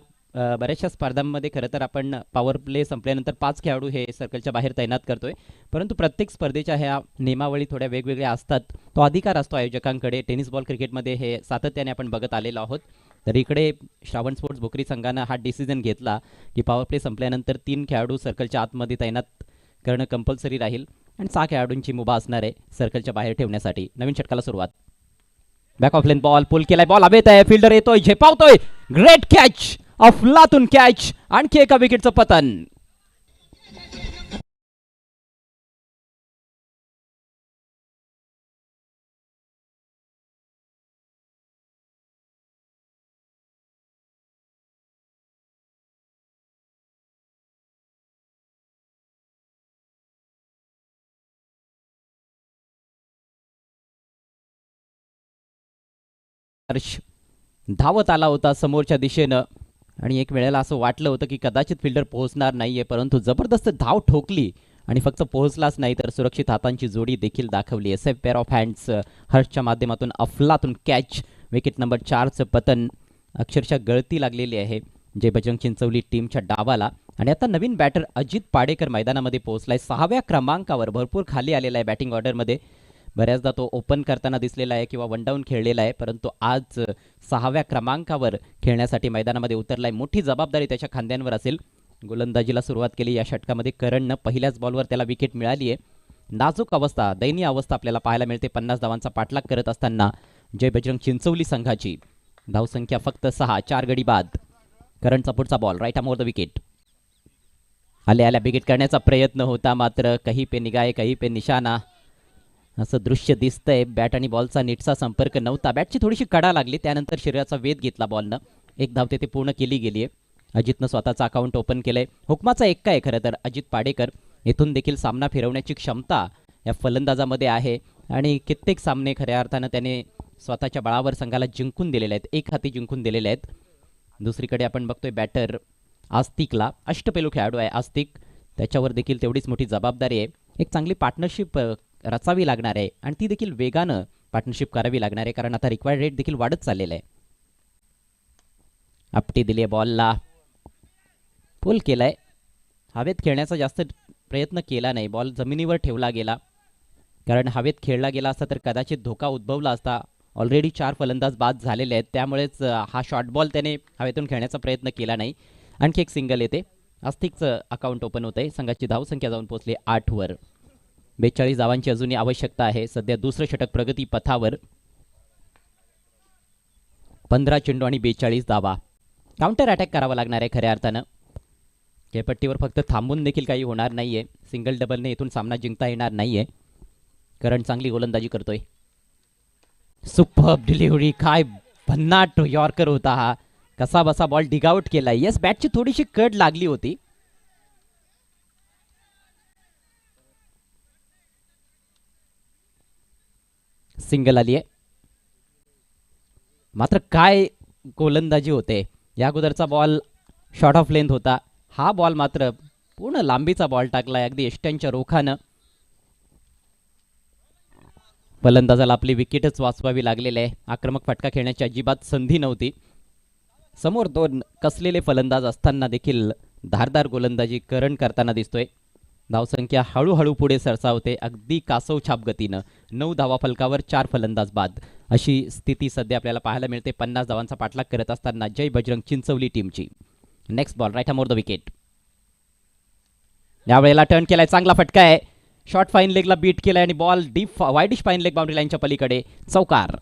[SPEAKER 2] बऱ्याचशा स्पर्धांमध्ये खरं तर आपण पॉवर प्ले संपल्यानंतर 5 खेळाडू हे सर्कलच्या बाहेर तैनात करतोय, परंतु प्रत्येक स्पर्धेच्या ह्या नियमावली थोड्या वेगवेगळ्या असतात. तो अधिकार असतो आयोजकांकडे. टेनिस बॉल क्रिकेटमध्ये हे सातत्याने आपण बघत आलेलो आहोत. तर इकडे श्रावण स्पोर्ट्स भोकरी संघानं हा डिसिजन घेतला की पॉवर प्ले संपल्यानंतर 3 खेळाडू सर्कलच्या आतमध्ये तैनात करणं कंपल्सरी राहील आणि 6 खेळाडूंची मुभा असणार आहे सर्कलच्या बाहेर ठेवण्यासाठी. नवीन षटकाला सुरुवात. बॅक ऑफ लेन बॉल पुल केलाय. बॉल हवेत आहे. फिल्डर येतोय, झेपावतोय. ग्रेट कॅच, अफलातून कॅच. आणखी एका विकेटचं पतन. धावत आला होता समोरच्या दिशेनं आणि एक वेळेला असं वाटलं होतं की कदाचित फिल्डर पोहोचणार नाहीये, परंतु जबरदस्त धाव ठोकली आणि फक्त पोहोचलाच नाही तर सुरक्षित हातांची जोडी देखील दाखवली. सेफ पेअर ऑफ हँड्स हर्षच्या माध्यमातून अफलातून कॅच. विकेट नंबर 4चं पतन. अक्षरशः गळती लागलेली आहे जय बजरंग चिंचवली टीमच्या डावाला. आणि आता नवीन बॅटर अजित पाडेकर मैदानामध्ये पोहोचलाय. 6व्या क्रमांकावर भरपूर खाली आलेला आहे बॅटिंग ऑर्डरमध्ये. बऱ्याचदा तो ओपन करताना दिसलेला आहे किंवा वन डाऊन खेळलेला आहे, परंतु आज 6व्या क्रमांकावर खेळण्यासाठी मैदानामध्ये उतरलाय. मोठी जबाबदारी त्याच्या खांद्यांवर असेल. गोलंदाजीला सुरुवात केली या षटकामध्ये करणनं. पहिल्याच बॉलवर त्याला विकेट मिळाली आहे. नाजूक अवस्था, दयनीय अवस्था आपल्याला पाहायला मिळते 50 धावांचा पाठलाग करत असताना जय बजरंग चिंचवली संघाची. धावसंख्या फक्त 6, 4 गडी बाद. करणचा पुढचा बॉल राईट आमोर द विकेट. आल्या विकेट करण्याचा प्रयत्न होता, मात्र कहीं पे निगाहे कहीं पे निशाणा असं दृश्य दिसतंय. बॅट आणि बॉलचा नीटसा संपर्क नव्हता. बॅटची थोडीशी कडा लागली, त्यानंतर शरीराचा वेध घेतला बॉलनं. एक धाव ते पूर्ण केली गेली आहे. अजितनं स्वतःचं अकाउंट ओपन केलंय. हुकमाचा एक्का आहे खरं तर अजित पाडेकर. इथून देखील सामना फिरवण्याची क्षमता या फलंदाजामध्ये आहे आणि कित्येक सामने खऱ्या अर्थानं त्याने स्वतःच्या बळावर संघाला जिंकून दिलेले आहेत, एक हाती जिंकून दिलेले आहेत. दुसरीकडे आपण बघतोय बॅटर आस्तिकला. अष्टपैलू खेळाडू आहे आस्तिक, त्याच्यावर देखील तेवढीच मोठी जबाबदारी आहे. एक चांगली पार्टनरशिप रचावी लागणार आहे आणि ती देखील वेगानं पार्टनरशिप करावी लागणार आहे, कारण आता रिक्वायर्ड रेट देखील वाढत चाललेला आहे. आपटी दिली बॉलला, पुल केलाय. हवेत खेळण्याचा जास्त प्रयत्न केला नाही. बॉल जमिनीवर ठेवला गेला, कारण हवेत खेळला गेला असता तर कदाचित धोका उद्भवला असता. ऑलरेडी 4 फलंदाज बाद झालेले आहेत, त्यामुळेच हा शॉर्ट बॉल त्याने हवेतून खेळण्याचा प्रयत्न केला नाही. आणखी एक सिंगल येते. आस्तिकचं अकाउंट ओपन होत आहे. संघाची धावसंख्या जाऊन पोहोचली 8 वर. 42 धावांची अजूनही आवश्यकता आहे. सध्या दुसरं षटक प्रगती पथावर. 15 चेंडू आणि 42 धावा. काउंटर अटॅक करावा लागणार आहे खऱ्या अर्थानं. खेळपट्टीवर फक्त थांबून देखील काही होणार नाहीये. सिंगल डबलने इथून सामना जिंकता येणार नाहीये. करण चांगली गोलंदाजी करतोय. Superb delivery. काय भन्नाट यॉर्कर होता हा. कसा बसा बॉल डिगआउट केलाय. येस, बॅटची थोडीशी कट लागली होती. सिंगल आली आहे. मात्र काय गोलंदाजी होते. या अगोदरचा बॉल शॉर्ट ऑफ लेंथ होता. हा बॉल मात्र पूर्ण लांबीचा बॉल टाकलाय अगदी एष्ट्यांच्या रोखानं. फलंदाजाला आपली विकेटच वाचवावी लागलेली आहे. आक्रमक फटका खेळण्याची अजिबात संधी नव्हती. समोर दोन कसलेले फलंदाज असताना देखील धारदार गोलंदाजी करण करताना दिसतोय. धावसंख्या हळूहळू पुढे सरसावते अगदी कासव छाप गतीनं. 9 धावा फलकावर 4 फलंदाज बाद अशी स्थिती सध्या आपल्याला पाहायला मिळते. 50 धावांचा पाठलाग करत असताना जय बजरंग चिंचवली टीमची. Next ball right more the wicket. यावेळेला टर्न केलाय, चांगला फटका आहे. शॉर्ट फाईन लेगला बीट केलाय आणि ball deep widish fine leg boundary लाईनच्या पलीकडे चौकार.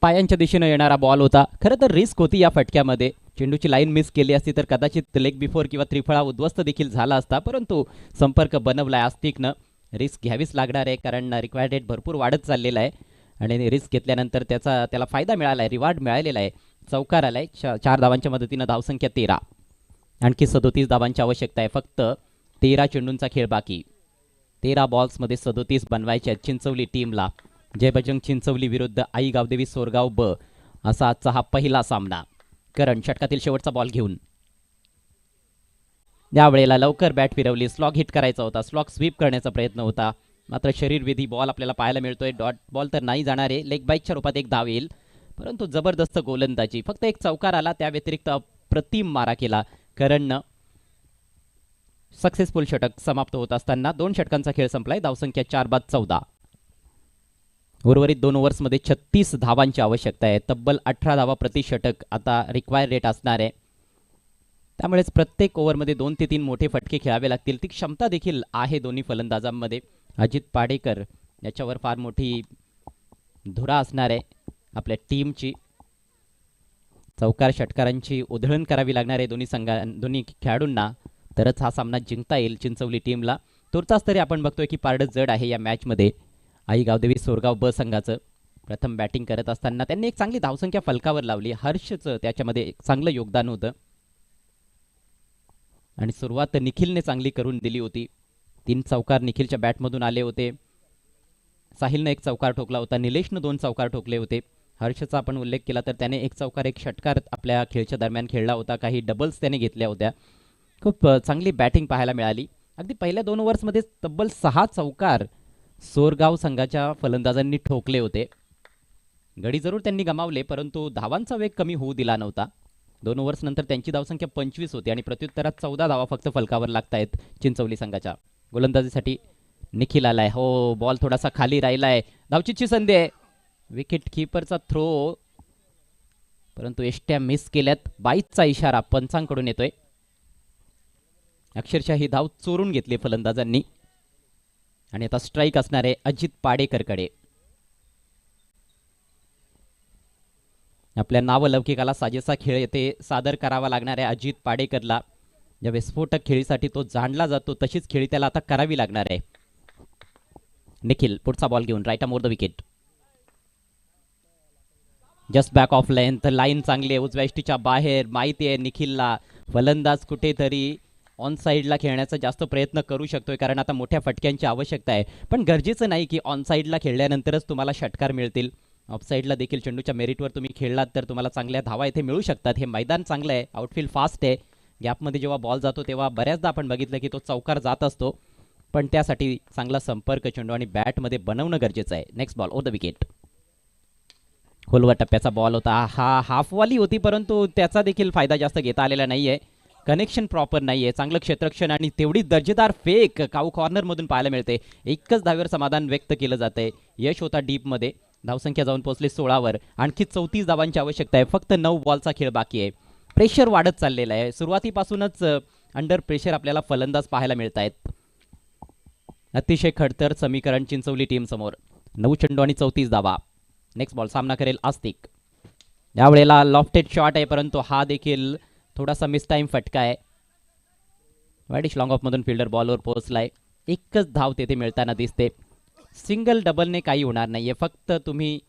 [SPEAKER 2] पायांच्या दिशेनं येणारा बॉल होता. खरं तर रिस्क होती या फटक्यामध्ये. चेंडूची लाईन मिस केली असती तर कदाचित लेग बिफोर किंवा त्रिफळा उद्ध्वस्त देखील झाला असता, परंतु संपर्क बनवलाय आस्तिकनं. रिस्क घ्यावीच लागणार आहे कारण रिक्वायर्ड रेट भरपूर वाढत चाललेला आहे आणि रिस्क घेतल्यानंतर त्याला फायदा मिळाला आहे, रिवॉर्ड मिळालेला आहे. चौकार आलाय. 4 धावांच्या मदतीनं धावसंख्या 13. आणखी 37 धावांची आवश्यकता आहे. फक्त 13 चेंडूंचा खेळ बाकी. 13 बॉल्समध्ये 37 बनवायचे आहेत चिंचवली टीमला. जय बजरंग चिंचवली विरुद्ध आई गावदेवी सोरगाव ब असा आजचा हा पहिला सामना. करण षटकातील शेवटचा बॉल घेऊन यावेळेला लवकर बॅट फिरवली. स्लॉग हिट करायचा होता, स्लॉग स्वीप करण्याचा प्रयत्न होता, मात्र शरीरविधी बॉल आपल्याला पाहायला मिळतोय. डॉट बॉल तर नाही जाणार आहे. लेग बाईकच्या रूपात एक धाव येईल, परंतु जबरदस्त गोलंदाजी. फक्त एक चौकार आला, त्या व्यतिरिक्त अप्रतिम मारा केला करणनं. सक्सेसफुल षटक समाप्त होत असताना 2 षटकांचा खेळ संपलाय. धावसंख्या 4 बाद 14. उर्वरित 2 ओव्हर्समध्ये 36 धावांची आवश्यकता आहे. तब्बल 18 धावा प्रति षटक आता रिक्वायर रेट असणार आहे. त्यामुळेच प्रत्येक ओव्हरमध्ये 2 ते 3 मोठे फटके खेळावे लागतील. ती क्षमता देखील आहे दोन्ही फलंदाजांमध्ये. अजित पाडेकर याच्यावर फार मोठी धुरा असणार आहे आपल्या टीमची. चौकार षटकारांची उधळण करावी लागणार आहे दोन्ही खेळाडूंना, तरच हा सामना जिंकता येईल चिंचवली टीमला. तुर्तास तरी आपण बघतोय की पारडं जड आहे या मॅचमध्ये. आई गावदेवी सोरगाव ब संघाचं प्रथम बॅटिंग करत असताना त्यांनी एक चांगली धावसंख्या फलकावर लावली. हर्षचं त्याच्यामध्ये एक चांगलं योगदान होतं आणि सुरुवात निखिलने चांगली करून दिली होती. 3 चौकार निखिलच्या बॅटमधून आले होते. साहिलनं 1 चौकार ठोकला होता. निलेशनं 2 चौकार ठोकले होते. हर्षचा आपण उल्लेख केला तर त्याने 1 चौकार 1 षटकार आपल्या खेळच्या दरम्यान खेळला होता. काही डबल्स त्याने घेतल्या होत्या. खूप चांगली बॅटिंग पाहायला मिळाली. अगदी पहिल्या 2 ओव्हर्समध्ये तब्बल 6 चौकार सोरगाव संघाच्या फलंदाजांनी ठोकले होते. गडी जरूर त्यांनी गमावले, परंतु धावांचा वेग कमी होऊ दिला नव्हता. 2 ओव्हर्स नंतर त्यांची धावसंख्या 25 होती आणि प्रत्युत्तरात 14 धावा फक्त फलकावर लागतायत चिंचवली संघाच्या. गोलंदाजीसाठी निखिल आलाय. हो, बॉल थोडासा खाली राहिलाय. धावचीची संधी आहे. विकेट किपरचा थ्रो, परंतु एष्ट्या मिस केल्यात. 22चा इशारा पंचांकडून येतोय. अक्षरशः ही धाव चोरून घेतली फलंदाजांनी आणि आता स्ट्राईक असणार आहे अजित पाडेकरकडे. आपल्या नावलौकिकाला साजेसा खेळ येथे सादर करावा लागणार आहे अजित पाडेकरला. ज्या विस्फोटक खेळीसाठी तो जाणला जातो तशीच खेळी त्याला आता करावी लागणार आहे. निखिल पुढचा बॉल घेऊन right more the wicket. Just back of length. Line चांगली आहे, उजव्या इष्टीच्या बाहेर. माहिती आहे निखिलला फलंदाज कुठेतरी ऑन साईडला खेळण्याचा जास्त प्रयत्न करू शकतोय कारण आता मोठ्या फटक्यांची आवश्यकता आहे. पण गरजेचं नाही की ऑन साईडला खेळल्यानंतरच तुम्हाला षटकार मिळतील. ऑफसाईडला देखील चेंडूच्या मेरिटवर तुम्ही खेळलात तर तुम्हाला चांगल्या धावा इथे मिळू शकतात. हे मैदान चांगलं आहे, आउटफील्ड फास्ट आहे. गॅपमध्ये जेव्हा बॉल जातो तेव्हा बऱ्याचदा आपण बघितलं की तो चौकार जात असतो, पण त्यासाठी चांगला संपर्क चेंडू आणि बॅटमध्ये बनवणं गरजेचं आहे. Next ball over the wicket. खोलवर टप्प्याचा बॉल होता. हा हाफवाली होती, परंतु त्याचा देखील फायदा जास्त घेता आलेला नाहीये. कनेक्शन प्रॉपर नाहीये. चांगलं क्षेत्ररक्षण आणि तेवढी दर्जेदार फेक काऊ कॉर्नरमधून पाहायला मिळते. एकच धावेवर समाधान व्यक्त केलं जातंय. यश होता डीपमध्ये. धावसंख्या जाऊन पोहोचली 16वर. आणखी 34 धावांची आवश्यकता आहे. फक्त 9 बॉलचा खेळ बाकी आहे. प्रेशर वाढत चाललेला आहे. सुरुवातीपासूनच अंडर प्रेशर आपल्याला फलंदाज पाहायला मिळत आहेत. अतिशय खडतर समीकरण चिंचवली टीम समोर. 9 चेंडू आणि 34 धावा. नेक्स्ट बॉल सामना करेल आस्तिक. यावेळेला लॉफ्टेड शॉट आहे, परंतु हा देखील थोडासा मिस टाइम फटका आहे. वाईडिश लॉंग ऑफमधून फिल्डर बॉलवर पोहोचलाय. एकच धाव तेथे मिळताना दिसते. सिंगल डबलने काही होणार नाहीये. फक्त तुम्ही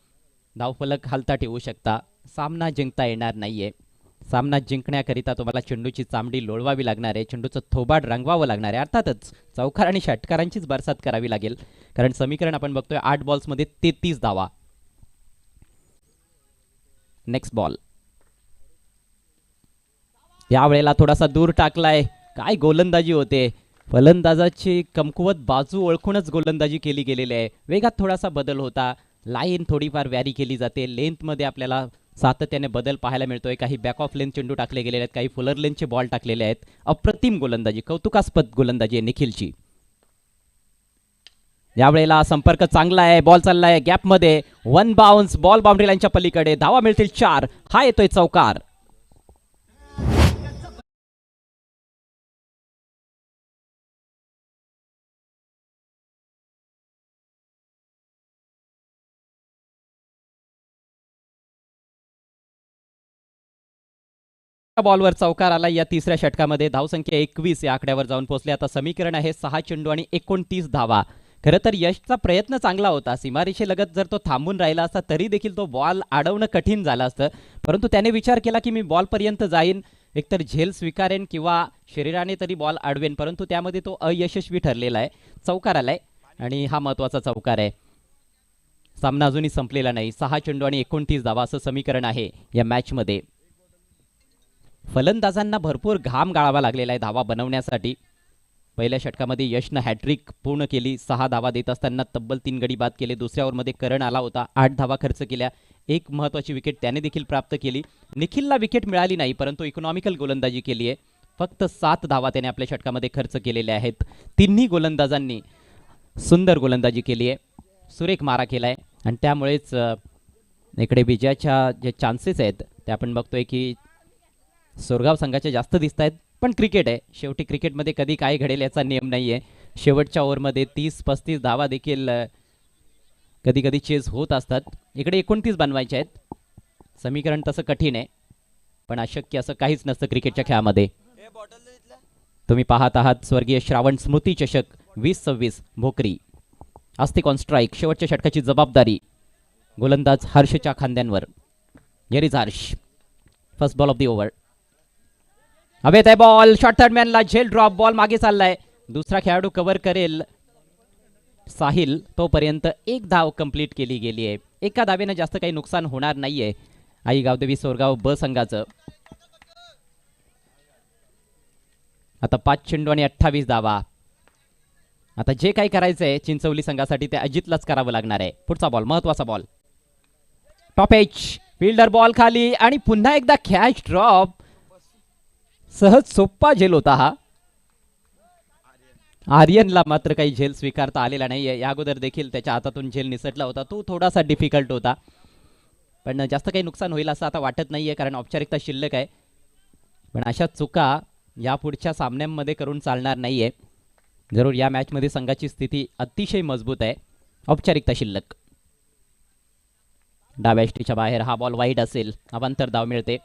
[SPEAKER 2] धावफलक हालता ठेवू शकता. सामना जिंकता येणार नाहीये. सामना जिंकण्याकरिता तुम्हाला चेंडूची चामडी लोळवावी लागणार आहे. चेंडूचं थोबाड रंगवावं लागणार आहे. अर्थातच चौकार आणि षटकारांचीच बरसात करावी लागेल कारण समीकरण आपण बघतोय 8 बॉल्समध्ये 33 धावा. Next ball. यावेळेला थोडासा दूर टाकलाय. काय गोलंदाजी होते. फलंदाजाची कमकुवत बाजू ओळखूनच गोलंदाजी केली गेलेली आहे. वेगात थोडासा बदल होता. लाईन थोडीफार व्यारी केली जाते. लेंथमध्ये आपल्याला सातत्याने बदल पाहायला मिळतोय. काही बॅक ऑफ लेंथ चेंडू टाकले गेलेले आहेत, काही फुलर लेंथचे बॉल टाकलेले आहेत. अप्रतिम गोलंदाजी, कौतुकास्पद गोलंदाजी आहे निखिलची. यावेळेला संपर्क चांगला आहे. बॉल चाललाय गॅपमध्ये. One bounce. बॉल बाउंड्री लाईनच्या पलीकडे. धावा मिळतील 4. हा येतोय चौकार. बॉलवर चौकार आला या तिसऱ्या षटकामध्ये. धावसंख्या 21 या आकड्यावर जाऊन पोहोचले. आता समीकरण आहे 6 चेंडू आणि 29 धावा. खरं तर यशचा प्रयत्न चांगला होता. सीमारेषेलगत जर तो थांबून राहिला असता तरी देखील तो बॉल अडवणं कठीण झालं असतं. परंतु त्याने विचार केला की मी बॉलपर्यंत जाईन, एकतर झेल स्वीकारेन किंवा शरीराने तरी बॉल अडवेन, परंतु त्यामध्ये तो अयशस्वी ठरलेला आहे. चौकार आलाय आणि हा महत्त्वाचा चौकार आहे. सामना अजूनही संपलेला नाही. 6 चेंडू आणि 29 धावा असं समीकरण आहे या मॅचमध्ये. फलंदाजांना भरपूर घाम गाळावा लागलेला आहे धावा बनवण्यासाठी. पहिल्या षटकामध्ये यशनं हॅट्रिक पूर्ण केली. 6 धावा देत असताना तब्बल 3 गडी बाद केले. दुसऱ्या ओव्हरमध्ये करण आला होता. 8 धावा खर्च केल्या. एक महत्त्वाची विकेट त्याने देखील प्राप्त केली. निखिलला विकेट मिळाली नाही, परंतु इकॉनॉमिकल गोलंदाजी केली आहे. फक्त 7 धावा त्याने आपल्या षटकामध्ये खर्च केलेल्या आहेत. तिन्ही गोलंदाजांनी सुंदर गोलंदाजी केली आहे. सुरेख मारा केला आहे आणि त्यामुळेच इकडे विजयाच्या जे चान्सेस आहेत ते आपण बघतोय की सोरगाव संघाचे जास्त दिसत आहेत. पण क्रिकेट आहे शेवटी. क्रिकेटमध्ये कधी काय घडेल याचा नियम नाही आहे. शेवटच्या ओव्हरमध्ये 30-35 धावा देखील कधी कधी चेस होत असतात. इकडे 29 बनवायचे आहेत. समीकरण तसं कठीण आहे, पण अशक्य असं काहीच नसतं क्रिकेटच्या खेळामध्ये. तुम्ही पाहत आहात स्वर्गीय श्रावण स्मृती चषक 2026 भोकरी. Astik on strike. शेवटच्या षटकाची जबाबदारी गोलंदाज हर्षच्या खांद्यांवर. येरीज Harsh. First ball of the over. हवेत आहे बॉल. शॉर्ट थर्ड मॅनला झेल ड्रॉप. बॉल मागे चाललाय. दुसरा खेळाडू कव्हर करेल साहिल. तोपर्यंत एक धाव कंप्लीट केली गेली आहे. एका धावेनं जास्त काही नुकसान होणार नाहीये आई गावदेवी सोरगाव ब संघाचं. आता 5 चेंडू आणि 28 धावा. आता जे काही करायचंय चिंचवली संघासाठी ते अजितलाच करावं लागणार आहे. पुढचा बॉल महत्वाचा ball. Top edge. Fielder ball खाली आणि पुन्हा एकदा कॅच ड्रॉप. सहज सोप्पा झेल होता हा. आर्यनला मात्र काही झेल स्वीकारता आलेला नाहीये. या अगोदर देखील त्याच्या हातातून झेल निसटला होता. तो थोडासा डिफिकल्ट होता, पण जास्त काही नुकसान होईल असं आता वाटत नाहीये कारण औपचारिकता शिल्लक आहे. पण अशा चुका या पुढच्या सामन्यांमध्ये करून चालणार नाहीये. जरूर या मॅचमध्ये संघाची स्थिती अतिशय मजबूत आहे. औपचारिकता शिल्लक. डाव्या यष्टीच्या बाहेर हा बॉल वाईड असेल. अवांतर धाव मिळते.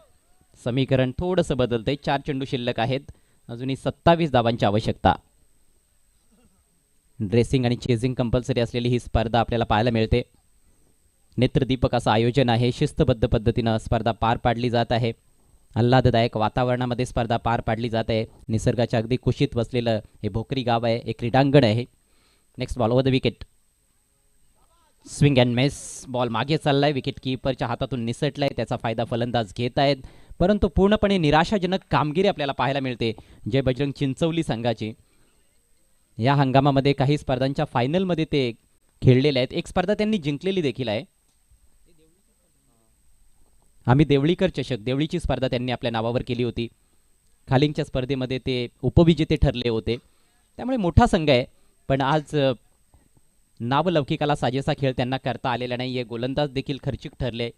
[SPEAKER 2] समीकरण थोडंसं बदलते. 4 चेंडू शिल्लक आहेत. अजूनही 27 धावांची आवश्यकता. ड्रेसिंग आणि चेजिंग कंपल्सरी असलेली ही स्पर्धा आपल्याला पाहायला मिळते. नेत्रदीपक असं आयोजन आहे. शिस्तबद्ध पद्धतीनं स्पर्धा पार पाडली जात आहे. आल्हाददायक वातावरणामध्ये स्पर्धा पार पाडली जात आहे. निसर्गाच्या अगदी कुशीत वसलेलं हे भोकरी गाव आहे. एक क्रीडांगण आहे. Next ball over the wicket. Swing and miss. Ball मागे चाललाय. विकेट कीपरच्या हातातून निसटलाय. त्याचा फायदा फलंदाज घेत आहेत, परंतु पूर्णपणे निराशाजनक कामगिरी आपल्याला पाहायला मिळते जय बजरंग चिंचवली संघाची. या हंगामामध्ये काही स्पर्धांच्या फायनलमध्ये ते खेळलेले आहेत. एक स्पर्धा त्यांनी जिंकलेली देखील आहे. आम्ही देवळीकर चषक, देवळीची स्पर्धा त्यांनी आपल्या नावावर केली होती. खालींच्या स्पर्धेमध्ये ते उपविजेते ठरले होते. त्यामुळे मोठा संघ आहे, पण आज नावलौकिकाला साजेसा खेळ त्यांना करता आलेला नाही आहे. गोलंदाज देखील खर्चिक ठरले.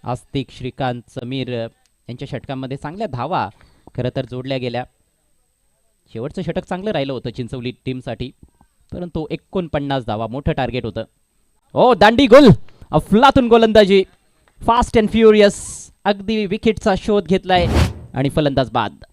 [SPEAKER 2] आस्तिक, श्रीकांत, समीर यांच्या षटकांमध्ये चांगल्या धावा खरं तर जोडल्या गेल्या. शेवटचं षटक चांगलं राहिलं होतं चिंचवली टीमसाठी, परंतु 49 धावा मोठं टार्गेट होतं. ओ दांडी गोल. अफलातून गोलंदाजी. Fast and furious. अगदी विकेटचा शोध घेतलाय आणि फलंदाज बाद.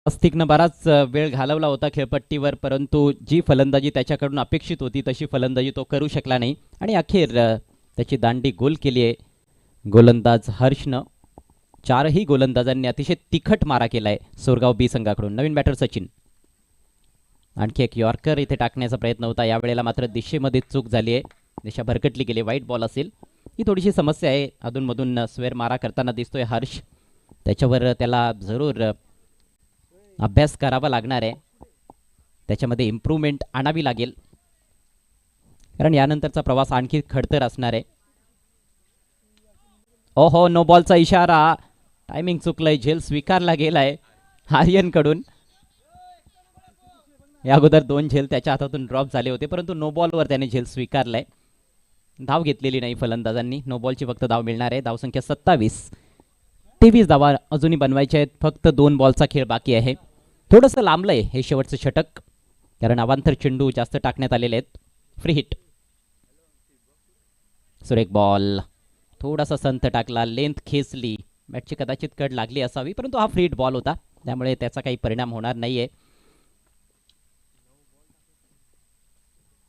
[SPEAKER 2] अस्तिकनं बराच वेळ घालवला होता खेळपट्टीवर, परंतु जी फलंदाजी त्याच्याकडून अपेक्षित होती तशी फलंदाजी तो करू शकला नाही आणि अखेर त्याची दांडी गोल केली आहे गोलंदाज हर्षनं. चारही गोलंदाजांनी अतिशय तिखट मारा केलाय सोरगाव बी संघाकडून. नवीन बॅटर सचिन. आणखी एक यॉर्कर इथे टाकण्याचा प्रयत्न होता, यावेळेला मात्र दिशेमध्ये चूक झाली आहे, दिशा भरकटली गेली. वाईट बॉल असेल, ही थोडीशी समस्या आहे. अधूनमधून स्वेर मारा करताना दिसतोय हर्ष, त्याच्यावर त्याला जरूर अभ्यास करावा लागणार आहे, त्याच्यामध्ये इम्प्रूव्हमेंट आणावी लागेल, कारण यानंतरचा प्रवास आणखी खडतर असणार आहे. ओहो, नो बॉलचा इशारा, टायमिंग चुकलंय, झेल स्वीकारला गेलाय आर्यनकडून. या अगोदर 2 झेल त्याच्या हातातून ड्रॉप झाले होते, परंतु नो बॉलवर त्याने झेल स्वीकारलाय. धाव घेतलेली नाही फलंदाजांनी, नो बॉलची फक्त धाव मिळणार आहे. धावसंख्या 27. 23 धावा अजूनही बनवायच्या आहेत, फक्त 2 बॉलचा खेळ बाकी आहे. थोडंसं लांबलंय हे शेवटचं षटक, कारण अवांतर चेंडू जास्त टाकण्यात आलेले आहेत. फ्री हिट, सुरेख बॉल, थोडासा संथ टाकला, लेंथ खेचली, बॅटची कदाचित कड लागली असावी, परंतु हा फ्री हिट बॉल होता, त्यामुळे त्याचा काही परिणाम होणार नाहीये.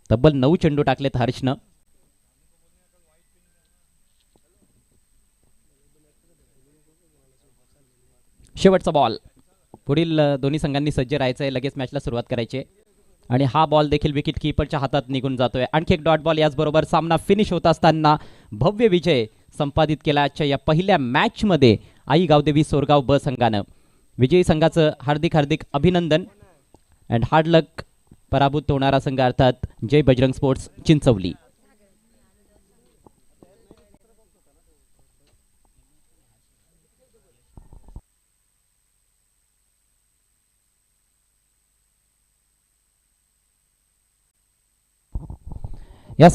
[SPEAKER 2] तब्बल 9 चेंडू टाकलेत हर्षनं. शेवटचा बॉल. पुढील दोन्ही संघांनी सज्ज राहायचंय, लगेच मॅचला सुरुवात करायची आहे. आणि हा बॉल देखील विकेट कीपरच्या हातात निघून जातोय. आणखी एक डॉट बॉल, याचबरोबर सामना फिनिश होत असताना भव्य विजय संपादित केला आजच्या या पहिल्या मॅचमध्ये आई गावदेवी सोरगाव ब संघानं. विजयी संघाचं हार्दिक हार्दिक अभिनंदन अँड हार्ड लक. पराभूत होणारा संघ अर्थात जय बजरंग स्पोर्ट्स चिंचवली. या